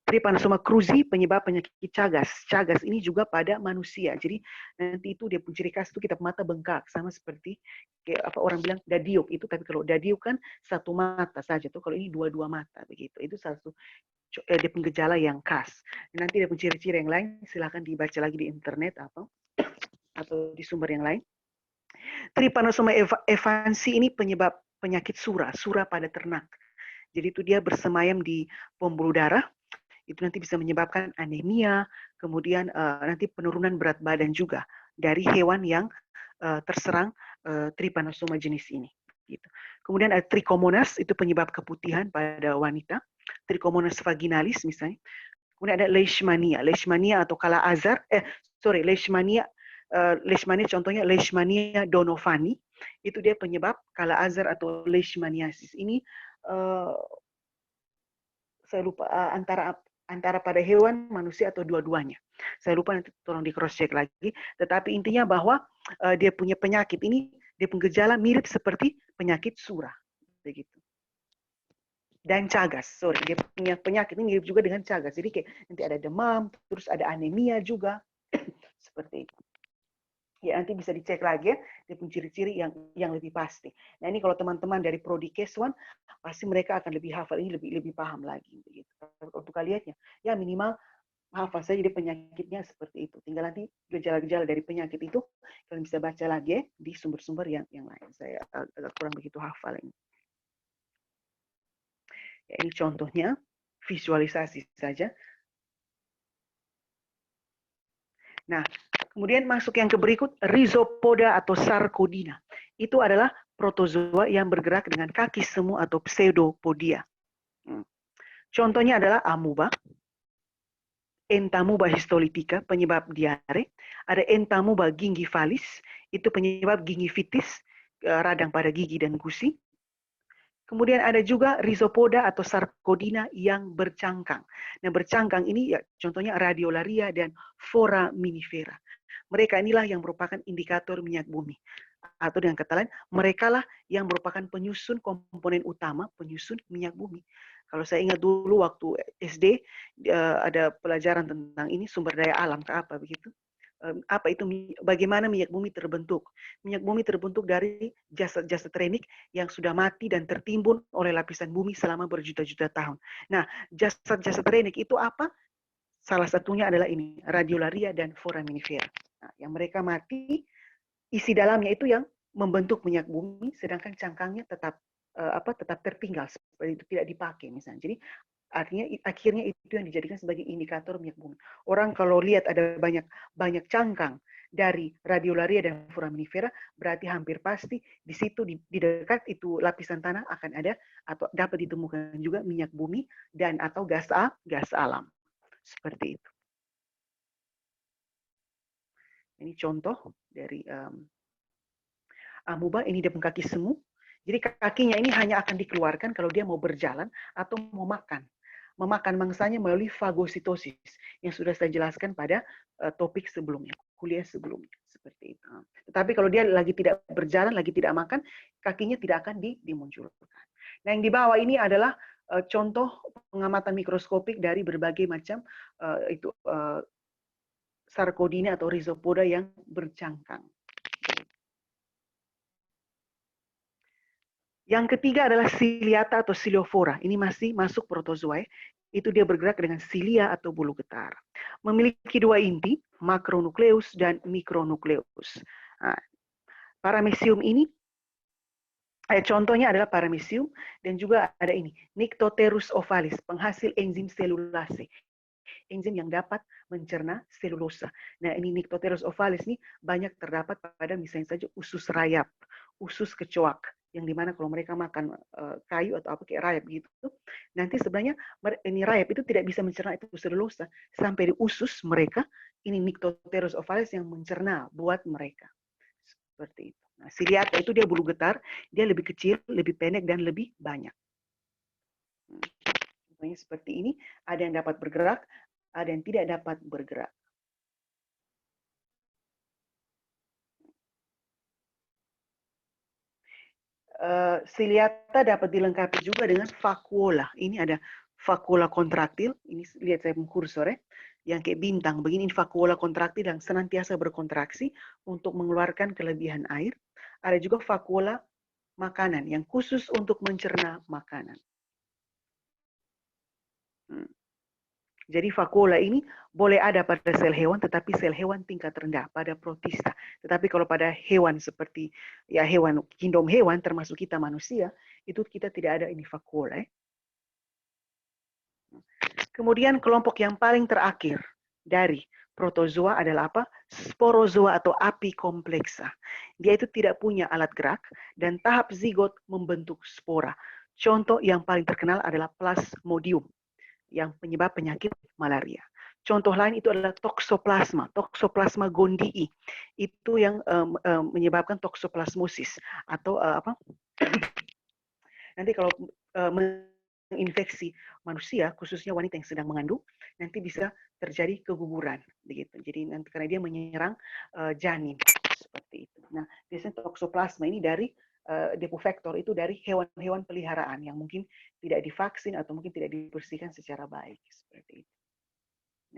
Trypanosoma cruzi penyebab penyakit cagas. Cagas ini juga pada manusia. Jadi nanti itu dia punya ciri khas itu kita mata bengkak, sama seperti kayak apa orang bilang dadiuk itu. Tapi kalau dadiuk kan satu mata saja tuh, kalau ini dua-dua mata begitu. Itu satu dia punya gejala yang khas. Nanti dia punya ciri-ciri yang lain, silakan dibaca lagi di internet atau di sumber yang lain. Trypanosoma evansi ini penyebab penyakit sura pada ternak. Jadi itu dia bersemayam di pembuluh darah, itu nanti bisa menyebabkan anemia, kemudian nanti penurunan berat badan juga dari hewan yang terserang Trypanosoma jenis ini. Gitu. Kemudian ada Trichomonas, itu penyebab keputihan pada wanita. Trichomonas vaginalis misalnya. Kemudian ada Leishmania. Leishmania atau kala azar, Leishmania contohnya Leishmania donovani. Itu dia penyebab kala azar atau Leishmaniasis. Ini saya lupa antara pada hewan, manusia atau dua-duanya. Saya lupa, nanti tolong di cross check lagi. Tetapi intinya bahwa dia punya penyakit ini, dia punya gejala mirip seperti penyakit sura, begitu. Dan cagas, dia punya penyakit ini mirip juga dengan cagas. Jadi kayak nanti ada demam, terus ada anemia juga, seperti itu. Ya, nanti bisa dicek lagi ya, dia punya ciri-ciri yang lebih pasti. Nah, ini kalau teman-teman dari Prodi Keswan, pasti mereka akan lebih hafal ini, lebih paham lagi. Begitu. Untuk kalian ya minimal hafal saja dia penyakitnya seperti itu. Tinggal nanti gejala-gejala dari penyakit itu kalian bisa baca lagi ya di sumber-sumber yang lain. Saya agak kurang begitu hafal ini. Ya, ini contohnya visualisasi saja. Nah, kemudian masuk yang ke berikut, rhizopoda atau sarkodina. Itu adalah protozoa yang bergerak dengan kaki semu atau pseudopodia. Contohnya adalah amuba, Entamuba histolitica, penyebab diare. Ada Entamuba gingivalis, itu penyebab gingivitis, radang pada gigi dan gusi. Kemudian ada juga rhizopoda atau sarkodina yang bercangkang. Nah, bercangkang ini ya contohnya radiolaria dan foraminifera. Mereka inilah yang merupakan indikator minyak bumi. Atau dengan kata lain, mereka lah yang merupakan penyusun komponen utama penyusun minyak bumi. Kalau saya ingat dulu waktu SD ada pelajaran tentang ini sumber daya alam ke apa begitu. Apa itu, bagaimana minyak bumi terbentuk. Minyak bumi terbentuk dari jasad-jasad renik yang sudah mati dan tertimbun oleh lapisan bumi selama berjuta-juta tahun. Nah, jasad-jasad renik itu apa? Salah satunya adalah ini, radiolaria dan foraminifera. Nah, yang mereka mati, isi dalamnya itu yang membentuk minyak bumi, sedangkan cangkangnya tetap tetap tertinggal seperti itu, tidak dipakai misalnya. Jadi artinya akhirnya itu yang dijadikan sebagai indikator minyak bumi. Orang kalau lihat ada banyak cangkang dari radiolaria dan foraminifera, berarti hampir pasti di situ di dekat itu lapisan tanah akan ada atau dapat ditemukan juga minyak bumi dan atau gas alam. Seperti itu. Ini contoh dari amuba, ini dia kaki semu. Jadi kakinya ini hanya akan dikeluarkan kalau dia mau berjalan atau mau makan. Memakan mangsanya melalui fagositosis yang sudah saya jelaskan pada topik sebelumnya, kuliah sebelumnya, seperti itu. Tetapi kalau dia lagi tidak berjalan, lagi tidak makan, kakinya tidak akan dimunculkan. Nah, yang di bawah ini adalah contoh pengamatan mikroskopik dari berbagai macam sarkodina atau rhizopoda yang bercangkang. Yang ketiga adalah ciliata atau ciliofora. Ini masih masuk protozoa. Itu dia bergerak dengan cilia atau bulu getar. Memiliki dua inti, makronukleus dan mikronukleus. Nah, paramecium ini, contohnya adalah paramecium dan juga ada ini, Nyctoterus ovalis, penghasil enzim selulase. Enzim yang dapat mencerna selulosa. Nah, ini Nyctoterus ovalis ini banyak terdapat pada misalnya saja usus rayap, usus kecoak, yang dimana kalau mereka makan kayu atau apa kayak rayap gitu, nanti sebenarnya ini rayap itu tidak bisa mencerna itu selulosa sampai di usus mereka. Ini Nyctoterus ovalis yang mencerna buat mereka. Seperti itu. Nah, ciliata itu dia bulu getar, dia lebih kecil, lebih pendek dan lebih banyak. Contohnya seperti ini, ada yang dapat bergerak, ada yang tidak dapat bergerak. Ciliata dapat dilengkapi juga dengan vakuola. Ini ada vakuola kontraktil. Ini lihat saya kursor ya, yang kayak bintang begini. Ini vakuola kontraktil yang senantiasa berkontraksi untuk mengeluarkan kelebihan air. Ada juga vakuola makanan yang khusus untuk mencerna makanan. Jadi vakuola ini boleh ada pada sel hewan, tetapi sel hewan tingkat rendah pada protista. Tetapi kalau pada hewan seperti ya hewan kingdom hewan termasuk kita manusia, itu kita tidak ada ini vakuola. Kemudian kelompok yang paling terakhir dari protozoa adalah apa? Sporozoa atau api kompleksa. Dia itu tidak punya alat gerak dan tahap zigot membentuk spora. Contoh yang paling terkenal adalah Plasmodium yang penyebab penyakit malaria. Contoh lain itu adalah toksoplasma gondii. Itu yang menyebabkan toksoplasmosis atau apa? Nanti kalau menginfeksi manusia, khususnya wanita yang sedang mengandung, nanti bisa terjadi keguguran, begitu. Jadi nanti karena dia menyerang janin seperti itu. Nah, biasanya toksoplasma ini dari depo vektor itu dari hewan-hewan peliharaan yang mungkin tidak divaksin atau mungkin tidak dibersihkan secara baik seperti itu.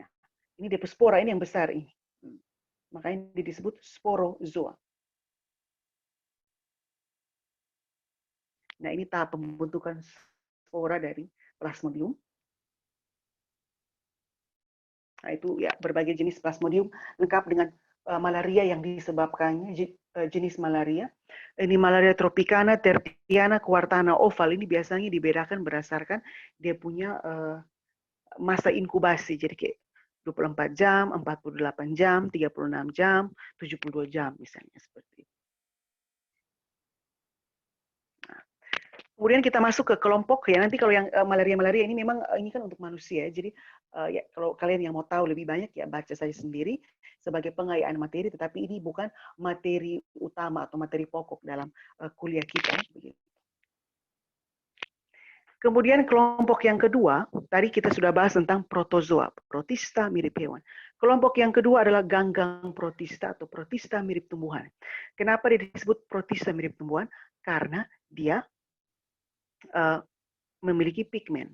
Nah, ini depospora ini yang besar ini. Makanya dia disebut sporozoa. Nah, ini tahap pembentukan spora dari Plasmodium. Nah, itu ya berbagai jenis Plasmodium lengkap dengan malaria yang disebabkannya, jenis malaria. Ini malaria tropicana, tertiana, quartana, oval. Ini biasanya dibedakan berdasarkan dia punya masa inkubasi. Jadi kayak 24 jam, 48 jam, 36 jam, 72 jam misalnya seperti itu. Kemudian kita masuk ke kelompok ya, nanti kalau yang malaria-malaria ini memang ini kan untuk manusia, jadi ya kalau kalian yang mau tahu lebih banyak ya baca saja sendiri sebagai pengayaan materi, tetapi ini bukan materi utama atau materi pokok dalam kuliah kita. Kemudian kelompok yang kedua, tadi kita sudah bahas tentang protozoa, protista mirip hewan. Kelompok yang kedua adalah ganggang protista atau protista mirip tumbuhan. Kenapa dia disebut protista mirip tumbuhan? Karena dia memiliki pigmen.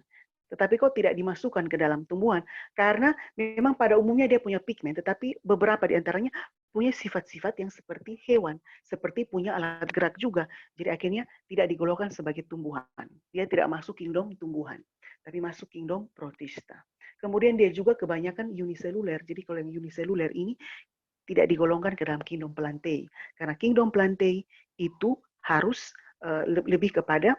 Tetapi kok tidak dimasukkan ke dalam tumbuhan? Karena memang pada umumnya dia punya pigmen, tetapi beberapa di antaranya punya sifat-sifat yang seperti hewan, seperti punya alat gerak juga. Jadi akhirnya tidak digolongkan sebagai tumbuhan. Dia tidak masuk kingdom tumbuhan, tapi masuk kingdom protista. Kemudian dia juga kebanyakan uniseluler. Jadi kalau yang uniseluler ini tidak digolongkan ke dalam kingdom Plantae. Karena kingdom Plantae itu harus lebih kepada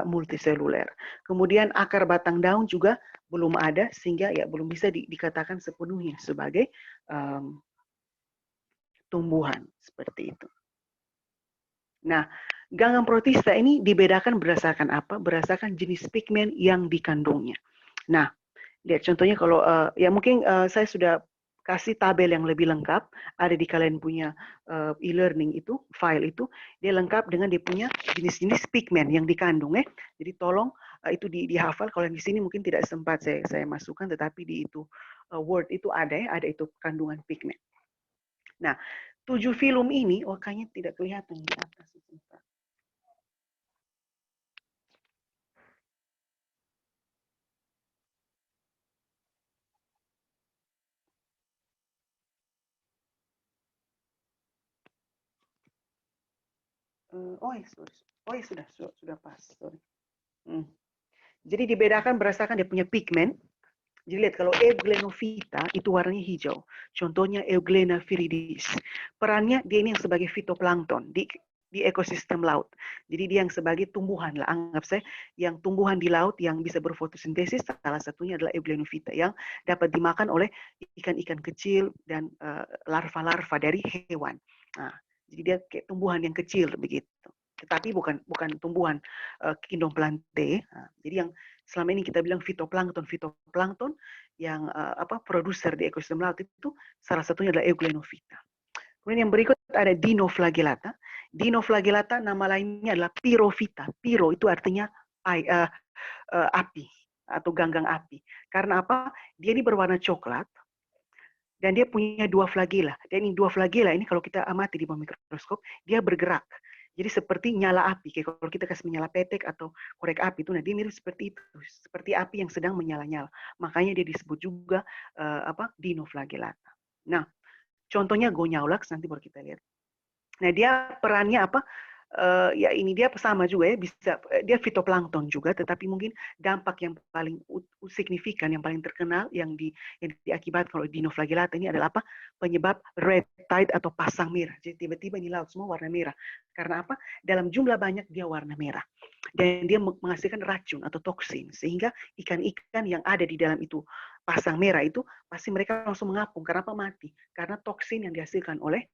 multiseluler. Kemudian akar batang daun juga belum ada sehingga ya belum bisa dikatakan sepenuhnya sebagai tumbuhan seperti itu. Nah, ganggang protista ini dibedakan berdasarkan apa? Berdasarkan jenis pigmen yang dikandungnya. Nah, lihat contohnya kalau ya mungkin saya sudah kasih tabel yang lebih lengkap ada di kalian punya e-learning itu, file itu dia lengkap dengan dia punya jenis-jenis pigmen yang dikandung ya. Jadi tolong itu dihafal. Kalau di sini mungkin tidak sempat saya masukkan, tetapi di itu Word itu ada ya, ada itu kandungan pigmen. Nah, 7 film ini, oh kayaknya tidak kelihatan di atas. Oh ya sudah pas. Sorry. Jadi dibedakan berdasarkan dia punya pigmen. Jadi lihat kalau Euglenovita itu warnanya hijau. Contohnya Euglena viridis. Perannya dia ini yang sebagai fitoplankton di ekosistem laut. Jadi dia yang sebagai tumbuhan lah, anggap saya yang tumbuhan di laut yang bisa berfotosintesis, salah satunya adalah Euglenovita yang dapat dimakan oleh ikan-ikan kecil dan larva-larva dari hewan. Nah, jadi dia kayak tumbuhan yang kecil begitu. Tetapi bukan tumbuhan kingdom Plantae. Nah, jadi yang selama ini kita bilang fitoplankton yang produser di ekosistem laut itu salah satunya adalah Euglenovita. Kemudian yang berikut ada Dinoflagellata. Dinoflagellata nama lainnya adalah Pyrophyta. Pyro itu artinya api atau ganggang api. Karena apa? Dia ini berwarna coklat dan dia punya dua flagela. Dan ini dua flagela ini kalau kita amati di bawah mikroskop, dia bergerak. Jadi seperti nyala api, kayak kalau kita kasih menyala petek atau korek api itu, nah dia mirip seperti itu, seperti api yang sedang menyala-nyala. Makanya dia disebut juga Dinoflagellata. Nah, contohnya Goniaulax nanti baru kita lihat. Nah, dia perannya apa? Ya ini dia sama juga ya, bisa dia fitoplankton juga, tetapi mungkin dampak yang paling signifikan, yang paling terkenal yang diakibatkan oleh Dinoflagellata ini adalah apa? Penyebab red tide atau pasang merah. Jadi tiba-tiba ini laut semua warna merah. Karena apa? Dalam jumlah banyak dia warna merah. Dan dia menghasilkan racun atau toksin sehingga ikan-ikan yang ada di dalam itu pasang merah itu pasti mereka langsung mengapung. Karena apa? Mati. Karena toksin yang dihasilkan oleh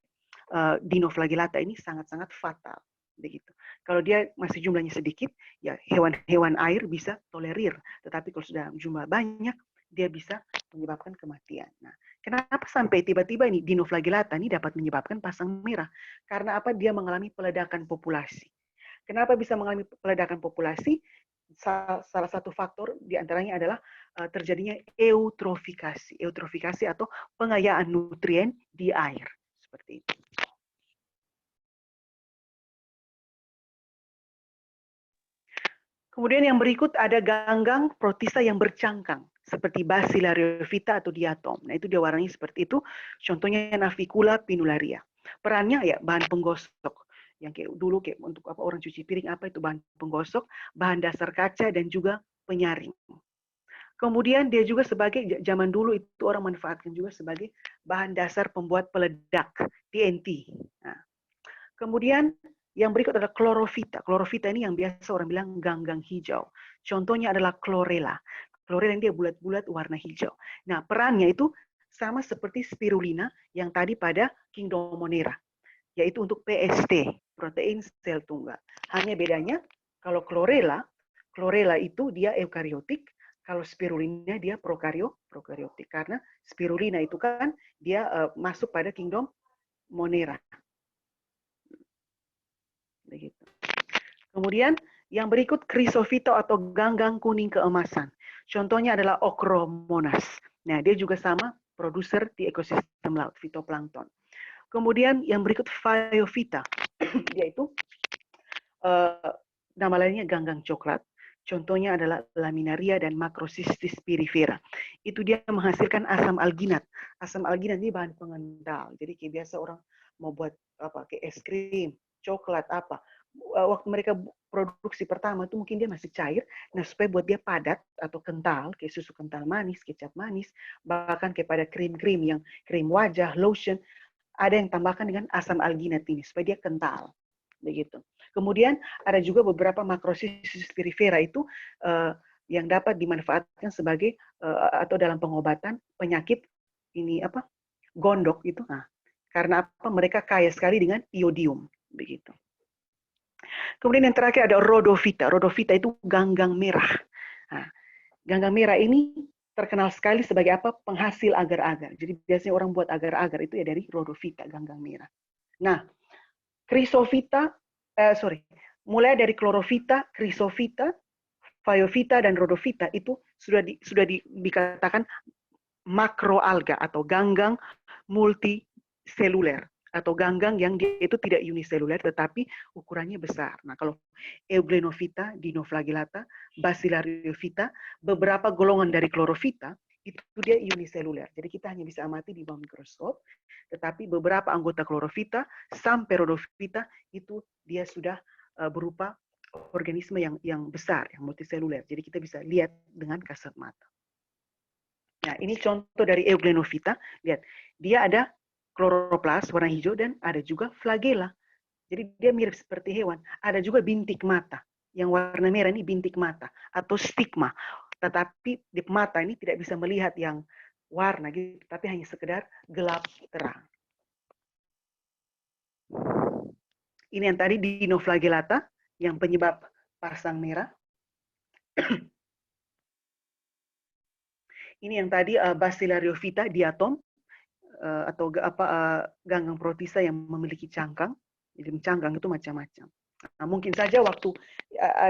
Dinoflagellata ini sangat-sangat fatal. Begitu. Kalau dia masih jumlahnya sedikit, ya hewan-hewan air bisa tolerir. Tetapi kalau sudah jumlah banyak, dia bisa menyebabkan kematian. Nah, kenapa sampai tiba-tiba ini Dinoflagellata ini dapat menyebabkan pasang merah? Karena apa? Dia mengalami peledakan populasi. Kenapa bisa mengalami peledakan populasi? Salah satu faktor diantaranya adalah terjadinya eutrofikasi. Eutrofikasi atau pengayaan nutrien di air. Seperti itu. Kemudian yang berikut ada ganggang protista yang bercangkang. seperti Bacillariophyta atau diatom. Nah, itu dia warnanya seperti itu. Contohnya Navicula pinularia. Perannya ya bahan penggosok. Yang kayak dulu kayak untuk apa orang cuci piring apa itu bahan penggosok, bahan dasar kaca dan juga penyaring. Kemudian dia juga sebagai zaman dulu itu orang manfaatkan juga sebagai bahan dasar pembuat peledak TNT. Nah, kemudian yang berikut adalah klorofita. Klorofita ini yang biasa orang bilang ganggang hijau. Contohnya adalah chlorella. Chlorella ini dia bulat-bulat warna hijau. Nah, perannya itu sama seperti spirulina yang tadi pada Kingdomonera, yaitu untuk PST, protein sel tunggal. Hanya bedanya kalau chlorella itu dia eukariotik, kalau spirulina dia prokariotik. Karena spirulina itu kan dia masuk pada kingdom Monera. Begitu. Kemudian yang berikut Chrysophyta atau ganggang kuning keemasan. Contohnya adalah Ochromonas. Nah, dia juga sama produser di ekosistem laut, fitoplankton. Kemudian yang berikut Phaeophyta, yaitu nama lainnya ganggang coklat. Contohnya adalah Laminaria dan Macrocystis pirifera. Itu dia menghasilkan asam alginat. Asam alginat ini bahan pengental. Jadi kayak biasa orang mau buat apa kayak es krim, coklat apa. Waktu mereka produksi pertama itu mungkin dia masih cair. Nah, supaya buat dia padat atau kental, kayak susu kental manis, kecap manis, bahkan kayak pada krim-krim yang krim wajah, lotion, ada yang tambahkan dengan asam alginat ini supaya dia kental. Begitu. Kemudian ada juga beberapa Macrocystis pirifera itu yang dapat dimanfaatkan sebagai atau dalam pengobatan penyakit ini apa gondok itu. Nah, karena apa mereka kaya sekali dengan iodium begitu. Kemudian yang terakhir ada Rhodophyta. Rhodophyta itu ganggang merah. Nah, ganggang merah ini terkenal sekali sebagai apa penghasil agar-agar. Jadi biasanya orang buat agar-agar itu ya dari Rhodophyta ganggang merah. Nah, Chrysophyta, mulai dari Chlorophyta, Chrysophyta, Phaeophyta dan Rhodophyta itu sudah dikatakan makroalga atau ganggang multiseluler atau ganggang yang dia itu tidak uniseluler tetapi ukurannya besar. Nah, kalau Euglenophyta, Dinoflagellata, Bacillariophyta, beberapa golongan dari Chlorophyta itu dia uniseluler. Jadi kita hanya bisa amati di bawah mikroskop, tetapi beberapa anggota Chlorophyta sampai Rhodophyta itu dia sudah berupa organisme yang besar, yang multiseluler. Jadi kita bisa lihat dengan kasat mata. Nah, ini contoh dari Euglenophyta. Lihat, dia ada kloroplas warna hijau dan ada juga flagella. Jadi dia mirip seperti hewan. Ada juga bintik mata. Yang warna merah ini bintik mata atau stigma. Tetapi di mata ini tidak bisa melihat yang warna gitu, tapi hanya sekedar gelap terang. Ini yang tadi Dinoflagellata yang penyebab pasang merah. Ini yang tadi Bacillariophyta diatom atau ganggang protista yang memiliki cangkang. Jadi cangkang itu macam-macam. Nah, mungkin saja waktu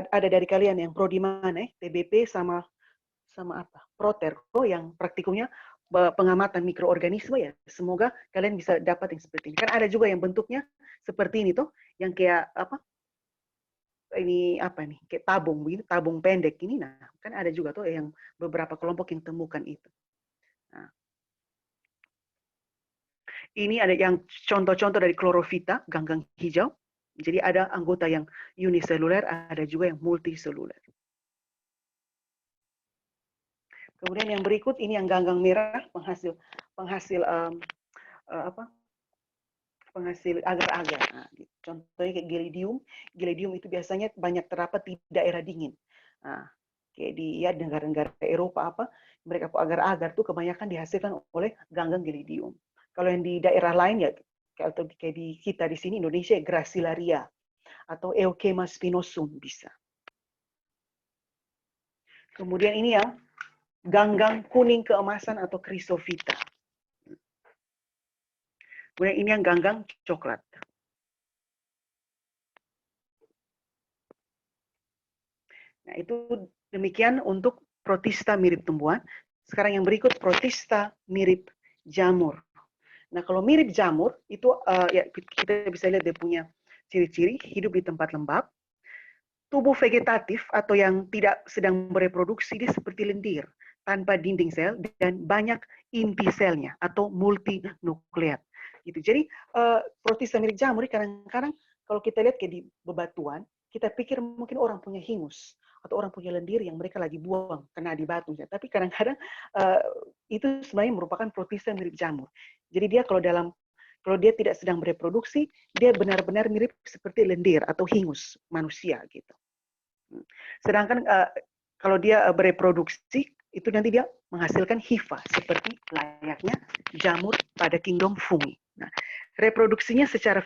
ada dari kalian yang prodi mana, TBP sama apa? Proterko yang praktikumnya pengamatan mikroorganisme ya. Semoga kalian bisa dapat yang seperti ini. Kan ada juga yang bentuknya seperti ini tuh, yang kayak apa? Ini apa nih? Kayak tabung begini, tabung pendek ini. Nah, kan ada juga tuh yang beberapa kelompok yang temukan itu. Nah, ini ada yang contoh-contoh dari Chlorophyta, ganggang hijau. Jadi ada anggota yang uniseluler, ada juga yang multiseluler. Kemudian yang berikut ini yang ganggang merah, penghasil agar-agar. Nah, gitu. Contohnya kayak Gelidium. Gelidium itu biasanya banyak terdapat di daerah dingin. Nah, kayak di ya negara-negara Eropa apa, mereka agar-agar tuh kebanyakan dihasilkan oleh ganggang Gelidium. Kalau yang di daerah lain ya kayak di kita di sini Indonesia Gracilaria atau Euchema spinosum bisa. Kemudian ini ya ganggang kuning keemasan atau Chrysophyta. Kemudian ini yang ganggang coklat. Nah, itu demikian untuk protista mirip tumbuhan. Sekarang yang berikut protista mirip jamur. Nah, kalau mirip jamur itu ya kita bisa lihat dia punya ciri-ciri hidup di tempat lembab. Tubuh vegetatif atau yang tidak sedang bereproduksi dia seperti lendir. tanpa dinding sel dan banyak inti selnya atau multinukleat. Gitu. Jadi protista mirip jamur kadang-kadang kalau kita lihat kayak di bebatuan, kita pikir mungkin orang punya hingus atau orang punya lendir yang mereka lagi buang kena di batu. Tapi kadang-kadang itu sebenarnya merupakan protista mirip jamur. Jadi dia kalau dia tidak sedang bereproduksi, dia benar-benar mirip seperti lendir atau hingus manusia gitu. Sedangkan kalau dia bereproduksi, itu nanti dia menghasilkan hifa seperti layaknya jamur pada kingdom fungi. Nah, reproduksinya secara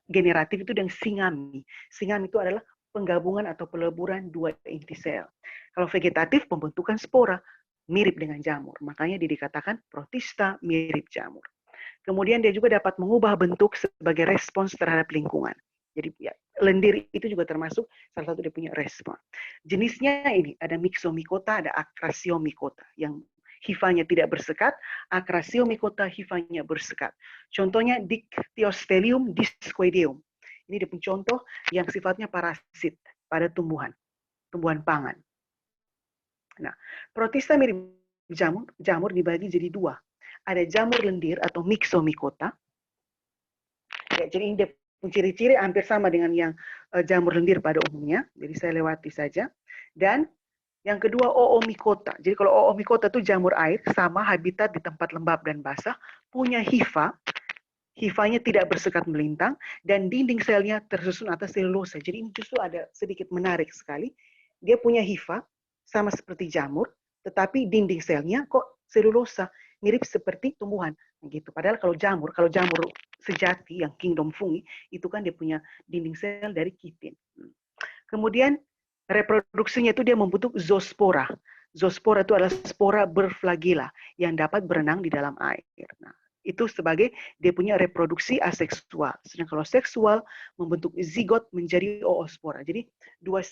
generatif itu dengan singami. Singami itu adalah penggabungan atau peleburan dua inti sel. Kalau vegetatif, pembentukan spora mirip dengan jamur. Makanya dia dikatakan protista mirip jamur. Kemudian dia juga dapat mengubah bentuk sebagai respons terhadap lingkungan. Jadi ya, lendir itu juga termasuk salah satu dia punya respon. Jenisnya ini ada myxomycota, ada acrasiomycota yang hifanya tidak bersekat, acrasiomycota hifanya bersekat. Contohnya Dictyostelium discoideum. Ini dia punya contoh yang sifatnya parasit pada tumbuhan pangan. Nah, protista mirip jamur dibagi jadi dua. Ada jamur lendir atau myxomycota. Ya, jadi ini dia ciri-ciri hampir sama dengan yang jamur lendir pada umumnya. Jadi saya lewati saja. Dan yang kedua oomycota. Jadi kalau oomycota itu jamur air, sama habitat di tempat lembab dan basah, punya hifa. Hifanya tidak bersekat melintang dan dinding selnya tersusun atas selulosa. Jadi ini justru ada sedikit menarik sekali. Dia punya hifa sama seperti jamur, tetapi dinding selnya kok selulosa, mirip seperti tumbuhan gitu. Padahal kalau jamur sejati yang kingdom fungi itu kan dia punya dinding sel dari kitin. Kemudian reproduksinya itu dia membentuk zoospora. Zoospora itu adalah spora berflagela yang dapat berenang di dalam air. Nah, itu sebagai dia punya reproduksi aseksual. Sedangkan kalau seksual membentuk zigot menjadi oospora. Jadi dua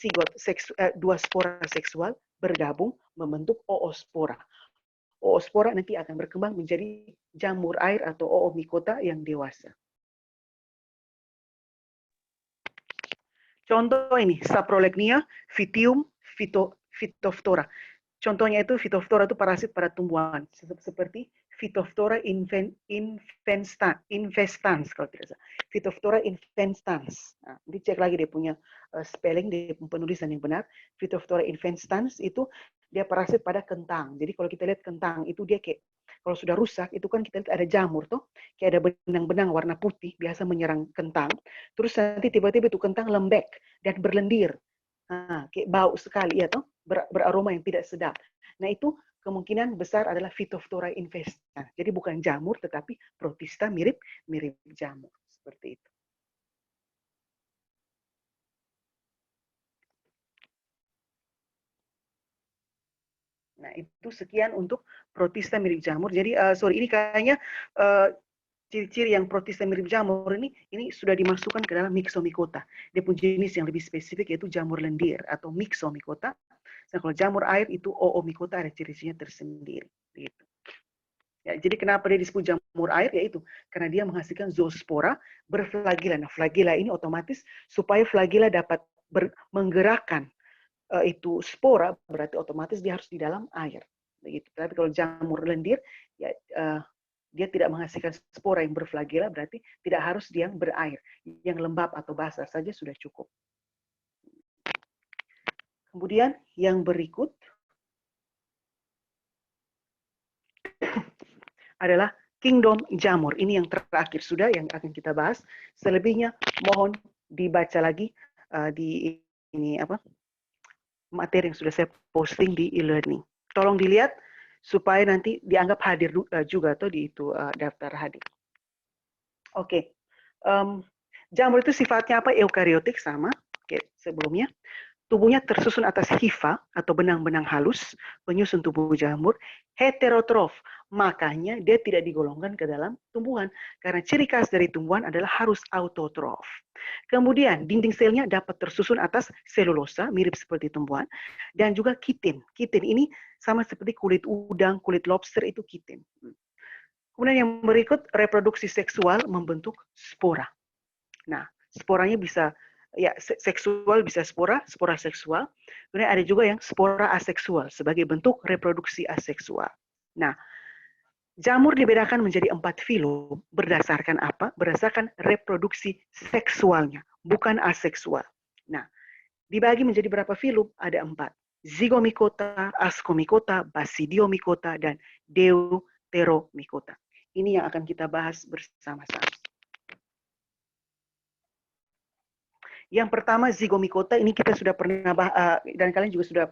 spora seksual bergabung membentuk oospora. Oospora nanti akan berkembang menjadi jamur air atau oomycota yang dewasa. Contoh ini, Saprolegnia, Phytium, Phytophthora. Contohnya itu Phytophthora itu parasit pada tumbuhan, seperti Phytophthora infestans kalau tidak salah. Phytophthora infestans. Nah, dicek lagi dia punya spelling, dia penulisan yang benar. Phytophthora infestans itu dia parasit pada kentang. Jadi kalau kita lihat kentang itu dia kayak kalau sudah rusak itu kan kita lihat ada jamur tuh, kayak ada benang-benang warna putih biasa menyerang kentang. Terus nanti tiba-tiba itu kentang lembek dan berlendir. Nah, kayak bau sekali ya toh, beraroma yang tidak sedap. Nah, itu kemungkinan besar adalah Phytophthora infestans. Jadi bukan jamur tetapi protista mirip jamur seperti itu. Nah, itu sekian untuk protista mirip jamur. Jadi ini kayaknya ciri-ciri yang protista mirip jamur ini sudah dimasukkan ke dalam myxomycota. Dia punya jenis yang lebih spesifik yaitu jamur lendir atau myxomycota. Nah, kalau jamur air itu oomycota ada ciri-cirinya tersendiri. Gitu. Ya, jadi kenapa dia disebut jamur air? Yaitu karena dia menghasilkan zoospora berflagela. Nah, flagela ini otomatis supaya flagela dapat menggerakkan itu spora, berarti otomatis dia harus di dalam air. Begitu. Tapi kalau jamur lendir, ya dia tidak menghasilkan spora yang berflagela, berarti tidak harus dia berair. Yang lembab atau basah saja sudah cukup. Kemudian yang berikut adalah kingdom jamur. Ini yang terakhir sudah yang akan kita bahas. Selebihnya mohon dibaca lagi di ini materi yang sudah saya posting di e-learning. Tolong dilihat supaya nanti dianggap hadir juga tuh di itu daftar hadir. Oke. Jamur itu sifatnya apa? Eukariotik sama kayak sebelumnya. Tubuhnya tersusun atas hifa atau benang-benang halus, penyusun tubuh jamur, heterotrof. Makanya dia tidak digolongkan ke dalam tumbuhan. Karena ciri khas dari tumbuhan adalah harus autotrof. Kemudian dinding selnya dapat tersusun atas selulosa, mirip seperti tumbuhan, dan juga kitin. Kitin ini sama seperti kulit udang, kulit lobster itu kitin. Kemudian yang berikut reproduksi seksual membentuk spora. Nah, sporanya bisa ya seksual bisa spora, spora seksual. Kemudian ada juga yang spora aseksual sebagai bentuk reproduksi aseksual. Nah, jamur dibedakan menjadi 4 filum berdasarkan apa? Berdasarkan reproduksi seksualnya, bukan aseksual. Nah, dibagi menjadi berapa filum? Ada 4. Zygomicota, Ascomicota, Basidiomycota, dan Deuteromycota. Ini yang akan kita bahas bersama-sama. Yang pertama Zygomicota, ini kita sudah pernah dan kalian juga sudah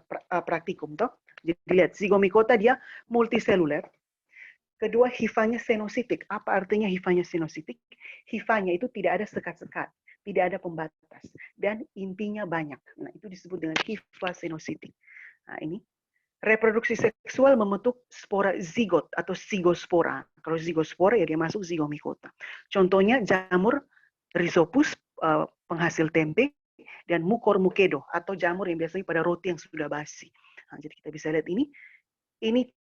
praktikum toh. Jadi lihat Zygomicota dia multiseluler. Kedua, hifanya senositik. Apa artinya hifanya senositik? Hifanya itu tidak ada sekat-sekat, tidak ada pembatas, dan intinya banyak. Nah, itu disebut dengan hifa senositik. Nah, ini reproduksi seksual membentuk spora zigot atau zigospora. Kalau zigospora ya dia masuk zygomicota. Contohnya jamur Rhizopus penghasil tempe dan Mucormucedo atau jamur yang biasanya pada roti yang sudah basi. Nah, jadi kita bisa lihat ini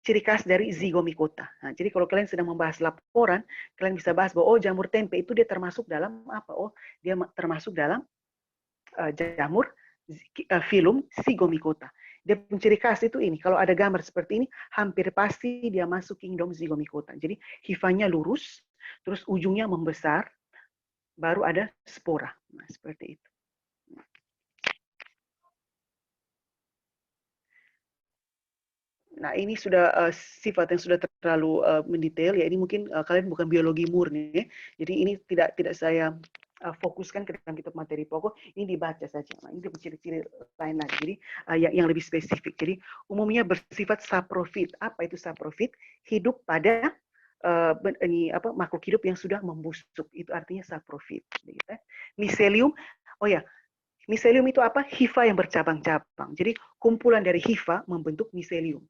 ciri khas dari zygomicota. Nah, jadi kalau kalian sedang membahas laporan, kalian bisa bahas bahwa oh jamur tempe itu dia termasuk dalam apa? Oh, dia termasuk dalam jamur filum zygomicota. Dia ciri khas itu ini. Kalau ada gambar seperti ini, hampir pasti dia masuk kingdom zygomicota. Jadi hifanya lurus, terus ujungnya membesar, baru ada spora. Nah, seperti itu. Nah, ini sudah sifat yang sudah terlalu mendetail ya. Ini mungkin kalian bukan biologi murni, ya. Jadi ini tidak saya fokuskan ke dalam kitab materi pokok. Ini dibaca saja. Nah, ini ciri-ciri lain lagi. Jadi yang lebih spesifik. Jadi umumnya bersifat saprofit. Apa itu saprofit? Hidup pada makhluk hidup yang sudah membusuk. Itu artinya saprofit. Gitu. Miselium. Oh ya, miselium itu apa? Hifa yang bercabang-cabang. Jadi kumpulan dari hifa membentuk miselium.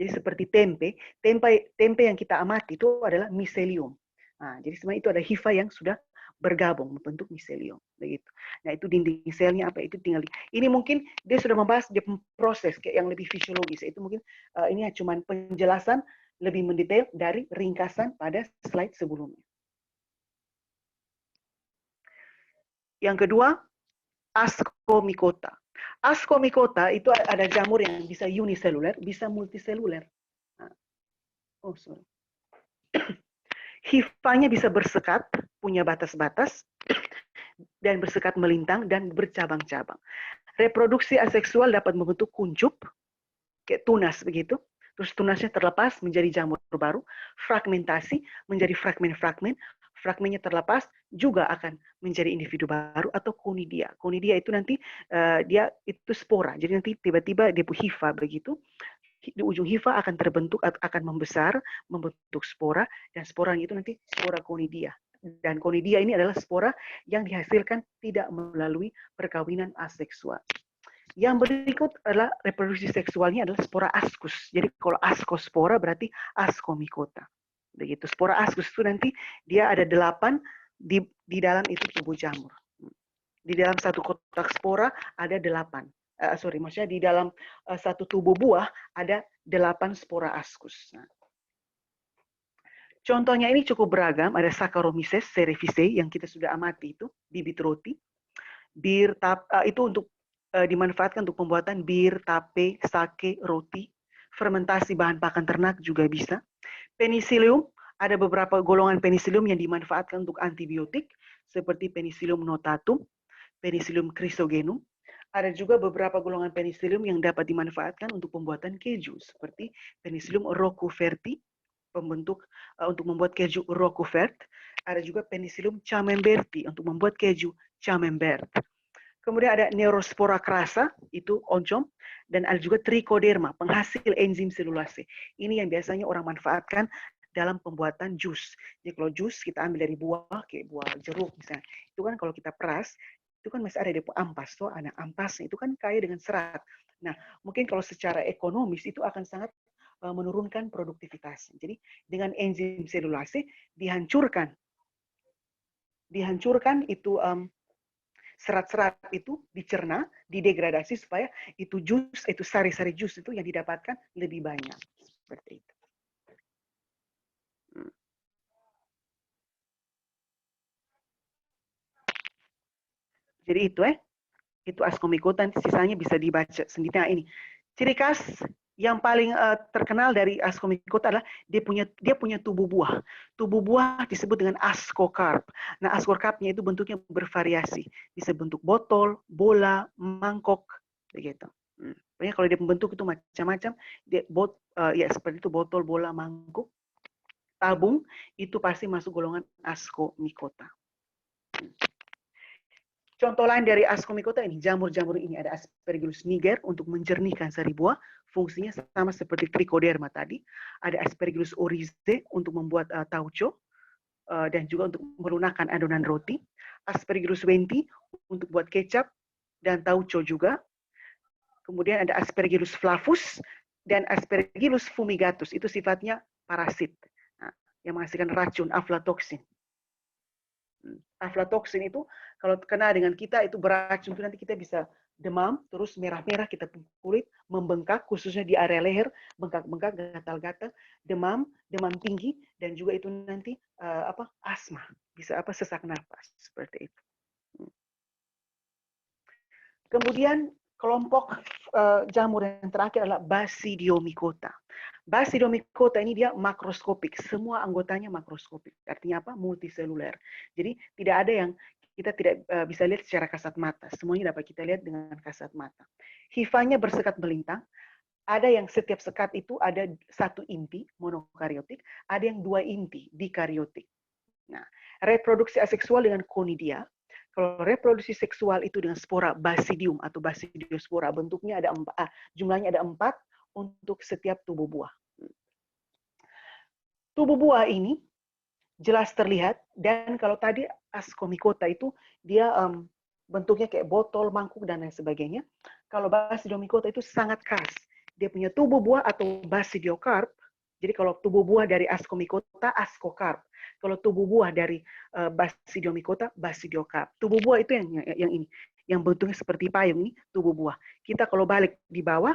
Jadi seperti tempe yang kita amati itu adalah miselium. Nah, jadi sebenarnya itu ada hifa yang sudah bergabung membentuk miselium. Begitu. Nah, itu dinding selnya apa? Itu tinggal. Ini mungkin dia sudah membahas dia proses yang lebih fisiologis. Itu mungkin ini cuma penjelasan lebih mendetail dari ringkasan pada slide sebelumnya. Yang kedua, Ascomycota. Ascomycota itu ada jamur yang bisa uniseluler, bisa multiseluler. Oh, sorry. Hifanya bisa bersekat, punya batas-batas, dan bersekat melintang dan bercabang-cabang. Reproduksi aseksual dapat membentuk kuncup, kayak tunas begitu. Terus tunasnya terlepas menjadi jamur baru, fragmentasi menjadi fragmen-fragmen, fragmennya terlepas juga akan menjadi individu baru atau conidia. Conidia itu nanti dia itu spora. Jadi nanti tiba-tiba dia hifa begitu. Di ujung hifa akan terbentuk, akan membesar, membentuk spora, dan spora itu nanti spora conidia. Dan conidia ini adalah spora yang dihasilkan tidak melalui perkawinan aseksual. Yang berikut adalah reproduksi seksualnya adalah spora ascus. Jadi kalau ascospora berarti ascomycota. Begitu. Spora ascus itu nanti dia ada 8 di dalam itu tubuh jamur. Di dalam satu kotak spora ada 8. Maksudnya di dalam satu tubuh buah ada 8 spora ascus. Nah, contohnya ini cukup beragam, ada Saccharomyces cerevisiae yang kita sudah amati itu, bibit roti. Itu untuk dimanfaatkan untuk pembuatan bir, tape, sake, roti, fermentasi bahan pakan ternak juga bisa. Penicillium, ada beberapa golongan penicillium yang dimanfaatkan untuk antibiotik, seperti Penicillium notatum, Penicillium chrysogenum. Ada juga beberapa golongan penicillium yang dapat dimanfaatkan untuk pembuatan keju, seperti Penicillium roqueforti, untuk membuat keju Roquefort. Ada juga Penicillium camemberti untuk membuat keju Camembert. Kemudian ada Neurospora crassa, itu oncom, dan ada juga Trichoderma, penghasil enzim selulase. Ini yang biasanya orang manfaatkan dalam pembuatan jus. Jadi kalau jus kita ambil dari buah, kayak buah jeruk misalnya, itu kan kalau kita peras, itu kan masih ada ampas, tuh ada ampasnya, itu kan kaya dengan serat. Nah, mungkin kalau secara ekonomis itu akan sangat menurunkan produktivitas. Jadi dengan enzim selulase dihancurkan itu serat-serat itu dicerna, didegradasi supaya itu sari-sari jus itu yang didapatkan lebih banyak. Seperti itu. Jadi itu Itu ascomycota, sisanya bisa dibaca sendiri. Nah, ini ciri khas yang paling terkenal dari ascomycota adalah dia punya tubuh buah. Tubuh buah disebut dengan ascocarp. Nah, ascocarpnya itu bentuknya bervariasi, bisa bentuk botol, bola, mangkok, begitu. Pokoknya kalau dia membentuk itu macam-macam, ya seperti itu, botol, bola, mangkuk, tabung, itu pasti masuk golongan ascomycota. Contoh lain dari ascomycota ini, jamur-jamur ini ada Aspergillus niger untuk menjernihkan sari buah, fungsinya sama seperti Trichoderma tadi. Ada Aspergillus oryzae untuk membuat tauco dan juga untuk melunakkan adonan roti. Aspergillus wenti untuk buat kecap dan tauco juga. Kemudian ada Aspergillus flavus dan Aspergillus fumigatus, itu sifatnya parasit yang menghasilkan racun aflatoksin. Aflatoksin itu kalau kena dengan kita itu beracun, itu nanti kita bisa demam, terus merah-merah kita kulit, membengkak, khususnya di area leher, bengkak-bengkak, gatal-gatal, demam tinggi, dan juga itu nanti asma, bisa sesak nafas seperti itu. Kemudian kelompok jamur yang terakhir adalah Basidiomycota. Basidiomycota ini dia makroskopik, semua anggotanya makroskopik. Artinya apa? Multiseluler. Jadi tidak ada yang kita tidak bisa lihat secara kasat mata. Semuanya dapat kita lihat dengan kasat mata. Hifanya bersekat melintang. Ada yang setiap sekat itu ada satu inti, monokariotik. Ada yang dua inti, dikariotik. Nah, reproduksi aseksual dengan konidia. Kalau reproduksi seksual itu dengan spora basidium atau basidiospora, bentuknya ada jumlahnya ada 4 untuk setiap tubuh buah. Tubuh buah ini jelas terlihat, dan kalau tadi ascomycota itu dia bentuknya kayak botol, mangkuk, dan lain sebagainya. Kalau Basidiomycota itu sangat khas. Dia punya tubuh buah atau basidiokarp. Jadi kalau tubuh buah dari ascomycota, ascocarp. Kalau tubuh buah dari Basidiomycota, basidiokarp. Tubuh buah itu yang ini, yang bentuknya seperti payung ini, tubuh buah. Kita kalau balik di bawah,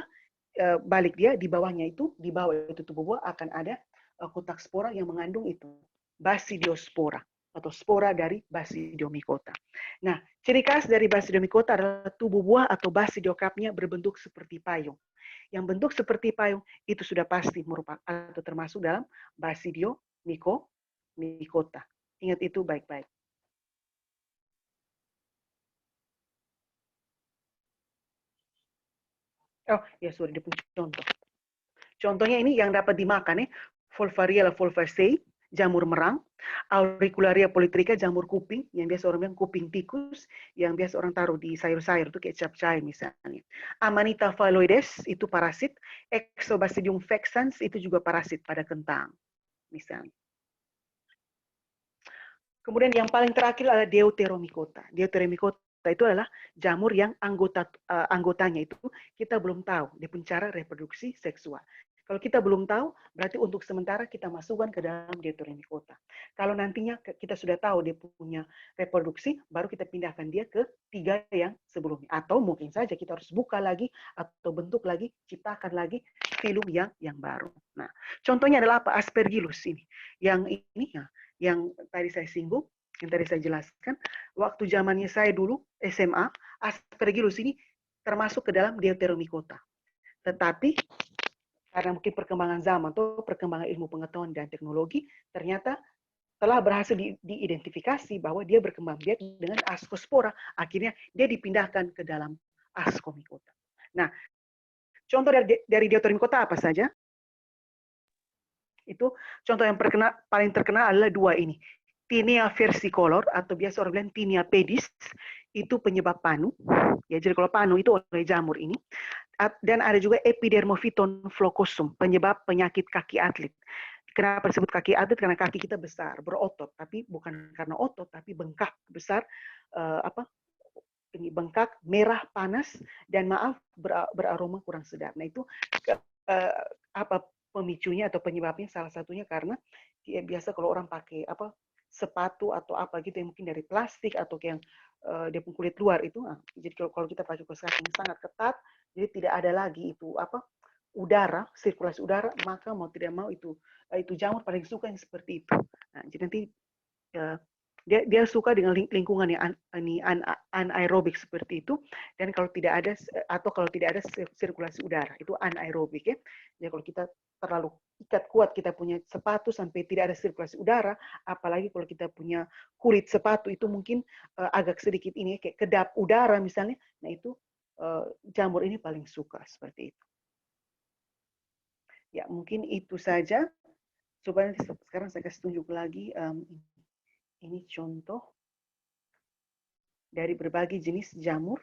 balik dia di bawahnya itu, di bawah itu tubuh buah akan ada kotak spora yang mengandung itu, basidiospora atau spora dari Basidiomycota. Nah, ciri khas dari Basidiomycota adalah tubuh buah atau basidiokarpnya berbentuk seperti payung. Yang bentuk seperti payung itu sudah pasti merupakan atau termasuk dalam Basidiomycota. Ingat itu baik-baik. Oh, ya sudah di contoh. Contohnya ini yang dapat dimakan ya, Volvariella volvaceae, jamur merang, Auricularia polytricha, jamur kuping, yang biasa orang bilang kuping tikus, yang biasa orang taruh di sayur-sayur, itu kayak capcay misalnya. Amanita phalloides, itu parasit. Exobasidium vexans, itu juga parasit pada kentang, misalnya. Kemudian yang paling terakhir adalah Deuteromycota. Deuteromycota itu adalah jamur yang anggotanya itu kita belum tahu dia punya cara reproduksi seksual. Kalau kita belum tahu, berarti untuk sementara kita masukkan ke dalam Deuteromycota. Kalau nantinya kita sudah tahu dia punya reproduksi, baru kita pindahkan dia ke 3 yang sebelumnya. Atau mungkin saja kita harus buka lagi atau bentuk lagi, ciptakan lagi filum yang baru. Nah, contohnya adalah apa? Aspergillus ini. Yang ini ya, yang tadi saya singgung, yang tadi saya jelaskan, waktu zamannya saya dulu SMA, Aspergillus ini termasuk ke dalam Deuteromycota. Tetapi karena mungkin perkembangan zaman atau perkembangan ilmu pengetahuan dan teknologi, ternyata telah berhasil diidentifikasi bahwa dia berkembang biak dengan Ascospora. Akhirnya dia dipindahkan ke dalam Ascomycota. Nah, contoh dari Deuteromycota apa saja? Itu contoh yang paling terkenal adalah 2 ini. Tinea versicolor atau biasa orang bilang Tinea pedis, itu penyebab panu. Ya, jadi kalau panu itu oleh jamur ini. Dan ada juga Epidermophyton flocosum, penyebab penyakit kaki atlet. Kenapa disebut kaki atlet? Karena kaki kita besar, berotot, tapi bukan karena otot, tapi bengkak besar, ini bengkak, merah, panas, dan maaf beraroma kurang sedap. Nah itu apa pemicunya atau penyebabnya? Salah satunya karena biasa kalau orang pakai sepatu atau apa gitu yang mungkin dari plastik atau yang dia pun kulit luar itu, jadi kalau kita pakai kaos kaki yang sangat ketat, jadi tidak ada lagi itu udara, sirkulasi udara, maka mau tidak mau itu jamur paling suka yang seperti itu. Nah, jadi nanti Dia suka dengan lingkungan yang anaerobik seperti itu, dan kalau tidak ada atau kalau tidak ada sirkulasi udara itu anaerobik ya. Jadi kalau kita terlalu ikat kuat kita punya sepatu sampai tidak ada sirkulasi udara, apalagi kalau kita punya kulit sepatu itu mungkin agak sedikit ini kayak kedap udara misalnya, nah itu jamur ini paling suka seperti itu. Ya mungkin itu saja. Coba nanti sekarang saya kasih tunjuk lagi. Ini contoh dari berbagai jenis jamur.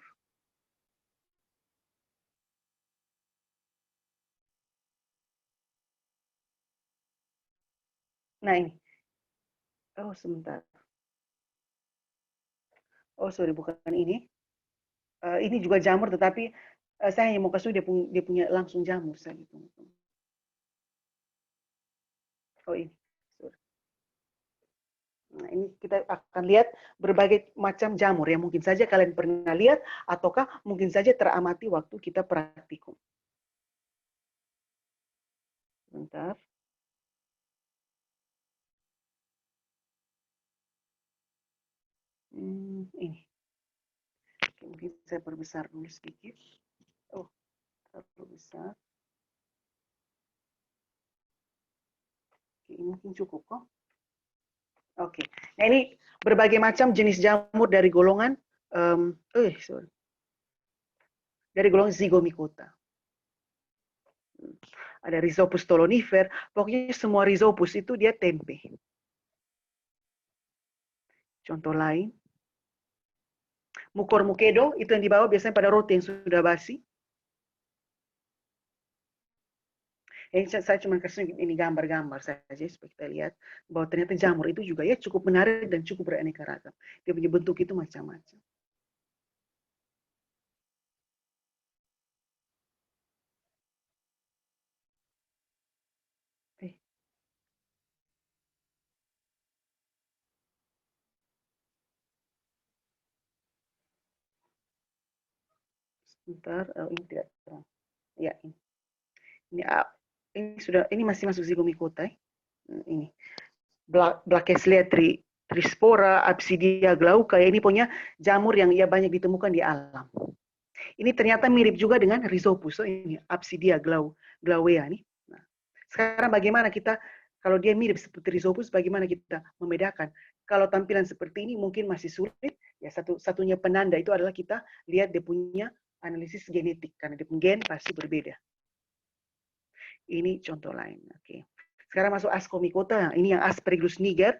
Nah ini. Oh sebentar. Oh sorry bukan ini. Ini juga jamur tetapi saya hanya mau kasih dia punya langsung jamur saya gitu. Oh ini. Sorry. Nah, ini kita akan lihat berbagai macam jamur yang mungkin saja kalian pernah lihat ataukah mungkin saja teramati waktu kita praktikum. Bentar. Ini. Mungkin saya perbesar dulu sedikit. Oh, terlalu besar. Oke, ini mungkin cukup kok. Oke. Nah, ini berbagai macam jenis jamur dari golongan dari golongan Zygomicota. Ada Rhizopus stolonifer, pokoknya semua Rhizopus itu dia tempe. Contoh lain. Mucor mucedo itu yang dibawa biasanya pada roti yang sudah basi. Saya cuma kasih ini gambar-gambar saja supaya kita lihat bahwa ternyata jamur itu juga ya cukup menarik dan cukup beraneka ragam. Dia punya bentuk itu macam-macam. Sebentar, ini tidak terang. Ya, ini. Ini masih masuk Zygomicota. Ini. Blakeslea trispora, Absidia glauca, ya ini punya jamur yang ya banyak ditemukan di alam. Ini ternyata mirip juga dengan Rhizopus, ini Absidia glauea nih. Nah, sekarang bagaimana kita kalau dia mirip seperti Rhizopus, bagaimana kita membedakan? Kalau tampilan seperti ini mungkin masih sulit, ya satunya penanda itu adalah kita lihat dia punya analisis genetik karena dia punya gen pasti berbeda. Ini contoh lain. Oke. Sekarang masuk Ascomycota. Ini yang Aspergillus niger.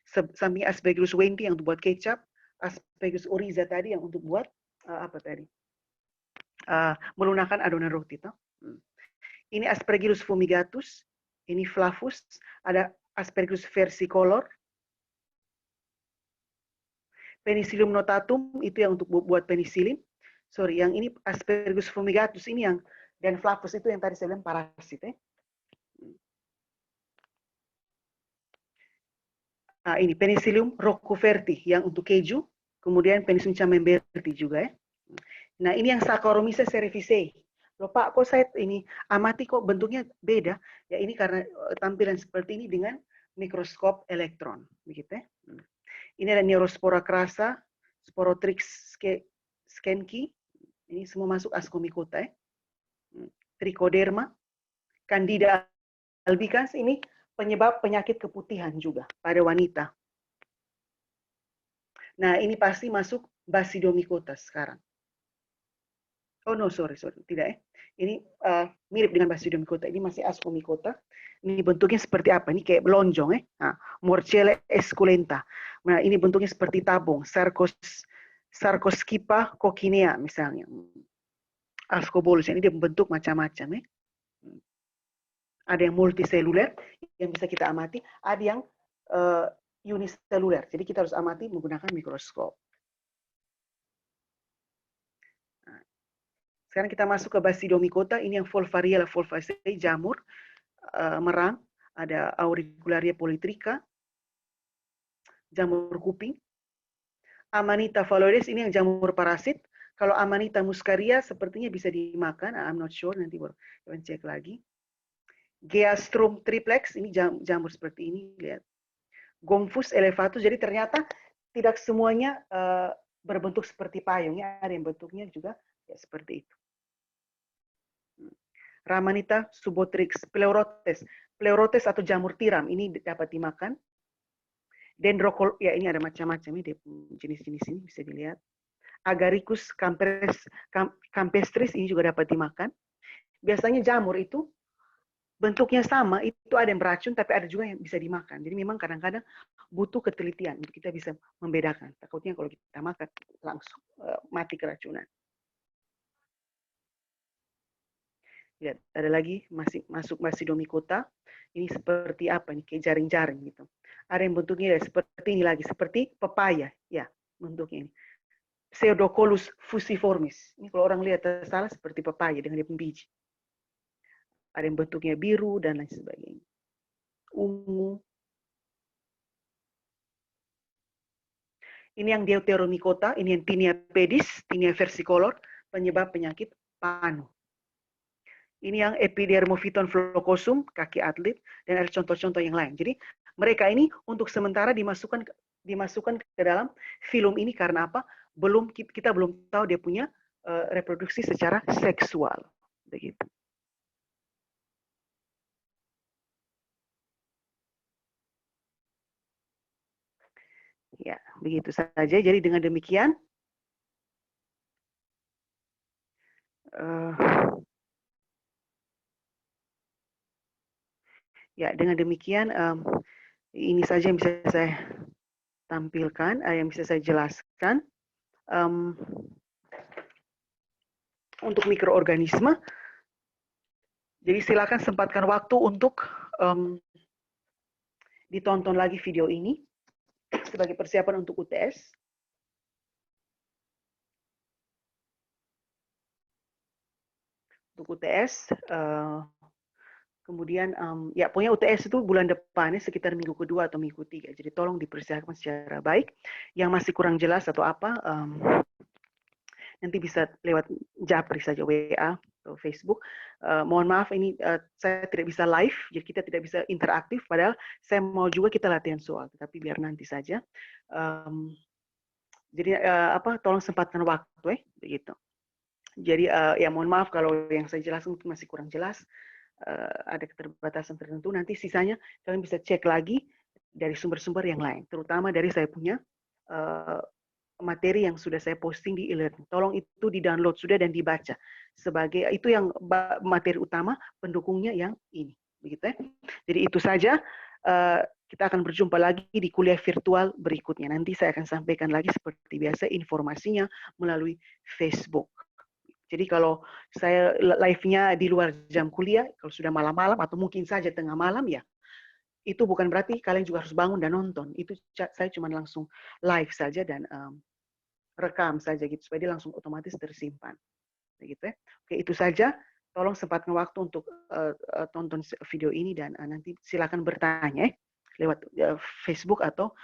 Samping Aspergillus wendti yang untuk buat kecap, Aspergillus oryza tadi yang untuk buat apa tadi? Melunakkan adonan roti. Ini Aspergillus fumigatus. Ini Flavus. Ada Aspergillus versicolor. Penicillium notatum itu yang untuk buat penicillin. Sorry, yang ini Aspergillus fumigatus ini yang dan Flavus itu yang tadi saya bilang parasit. Ini Penicillium roqueforti yang untuk keju, kemudian Penicillium camemberti juga ya. Nah ini yang Saccharomyces cerevisiae. Loh Pak, kok saya ini amati kok bentuknya beda? Ya ini karena tampilan seperti ini dengan mikroskop elektron, begitu ya. Ini ada Neurospora crassa, Sporotrix schenki, ini semua masuk Ascomycota ya. Trichoderma, Candida albicans ini penyebab penyakit keputihan juga pada wanita. Nah, ini pasti masuk Basidiomycota sekarang. Oh no, sorry, tidak ya. Ini mirip dengan Basidiomycota. Ini masih Ascomycota. Ini bentuknya seperti apa? Ini kayak lonjong ya. Nah, Morchella esculenta. Nah, ini bentuknya seperti tabung. Sarcoskipa coccinea misalnya. Ascobolus. Ini dia bentuk macam-macam ya. Ada yang multiseluler yang bisa kita amati, ada yang uniseluler. Jadi kita harus amati menggunakan mikroskop. Nah, sekarang kita masuk ke Basidiomycota. Ini yang Volvariella volvaceae, jamur merang. Ada Auricularia polytricha, jamur kuping. Amanita phalloides, ini yang jamur parasit. Kalau Amanita muscaria sepertinya bisa dimakan. I'm not sure, nanti baru cek lagi. Geastrum triplex, ini jamur seperti ini, lihat. Gomphus elevatus, jadi ternyata tidak semuanya berbentuk seperti payung, ya, ada yang bentuknya juga ya, seperti itu. Ramanita subotrix, pleurotes. Pleurotes atau jamur tiram ini dapat dimakan. Dendrocol, ya ini ada macam-macam ini jenis-jenis ini bisa dilihat. Agaricus campestris ini juga dapat dimakan. Biasanya jamur itu bentuknya sama, itu ada yang beracun tapi ada juga yang bisa dimakan. Jadi memang kadang-kadang butuh ketelitian untuk kita bisa membedakan. Takutnya kalau kita makan langsung mati keracunan. Ya, ada lagi masuk Basidomycota. Ini seperti apa nih? Kayak jaring-jaring gitu. Ada yang bentuknya seperti ini lagi, seperti pepaya, ya bentuknya ini. Pseudocolus fusiformis. Ini kalau orang lihat salah seperti pepaya dengan dia biji. Ada yang bentuknya biru dan lain sebagainya. Ungu. Ini yang Deuteromycota, ini yang Tinea pedis, Tinea versicolor, penyebab penyakit panu. Ini yang Epidermophyton flocosum, kaki atlet, dan ada contoh-contoh yang lain. Jadi mereka ini untuk sementara dimasukkan ke dalam film ini karena apa? Kita belum tahu dia punya reproduksi secara seksual, begitu. Ya, begitu saja. Jadi dengan demikian, ya dengan demikian ini saja yang bisa saya tampilkan, yang bisa saya jelaskan untuk mikroorganisme. Jadi silakan sempatkan waktu untuk ditonton lagi video ini sebagai persiapan untuk UTS. Untuk UTS, kemudian ya pokoknya UTS itu bulan depannya sekitar minggu kedua atau minggu ketiga. Jadi tolong dipersiapkan secara baik. Yang masih kurang jelas atau apa, nanti bisa lewat japri saja, WA atau Facebook. Mohon maaf ini saya tidak bisa live, jadi kita tidak bisa interaktif. Padahal saya mau juga kita latihan soal, tapi biar nanti saja. Jadi tolong sempatkan waktu, begitu. Jadi ya mohon maaf kalau yang saya jelaskan mungkin masih kurang jelas. Ada keterbatasan tertentu. Nanti sisanya kalian bisa cek lagi dari sumber-sumber yang lain, terutama dari saya punya materi yang sudah saya posting di e-learning. Tolong itu di-download sudah dan dibaca. Sebagai itu yang materi utama, pendukungnya yang ini, begitu ya. Jadi itu saja. Kita akan berjumpa lagi di kuliah virtual berikutnya. Nanti saya akan sampaikan lagi seperti biasa informasinya melalui Facebook. Jadi kalau saya live-nya di luar jam kuliah, kalau sudah malam-malam atau mungkin saja tengah malam ya, itu bukan berarti kalian juga harus bangun dan nonton. Itu saya cuma langsung live saja dan rekam saja gitu supaya dia langsung otomatis tersimpan. Begitu ya. Oke, itu saja. Tolong sempatkan waktu untuk tonton video ini dan nanti silakan bertanya lewat Facebook atau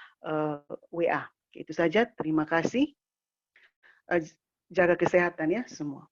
WA. Oke, itu saja. Terima kasih. Jaga kesehatan ya semua.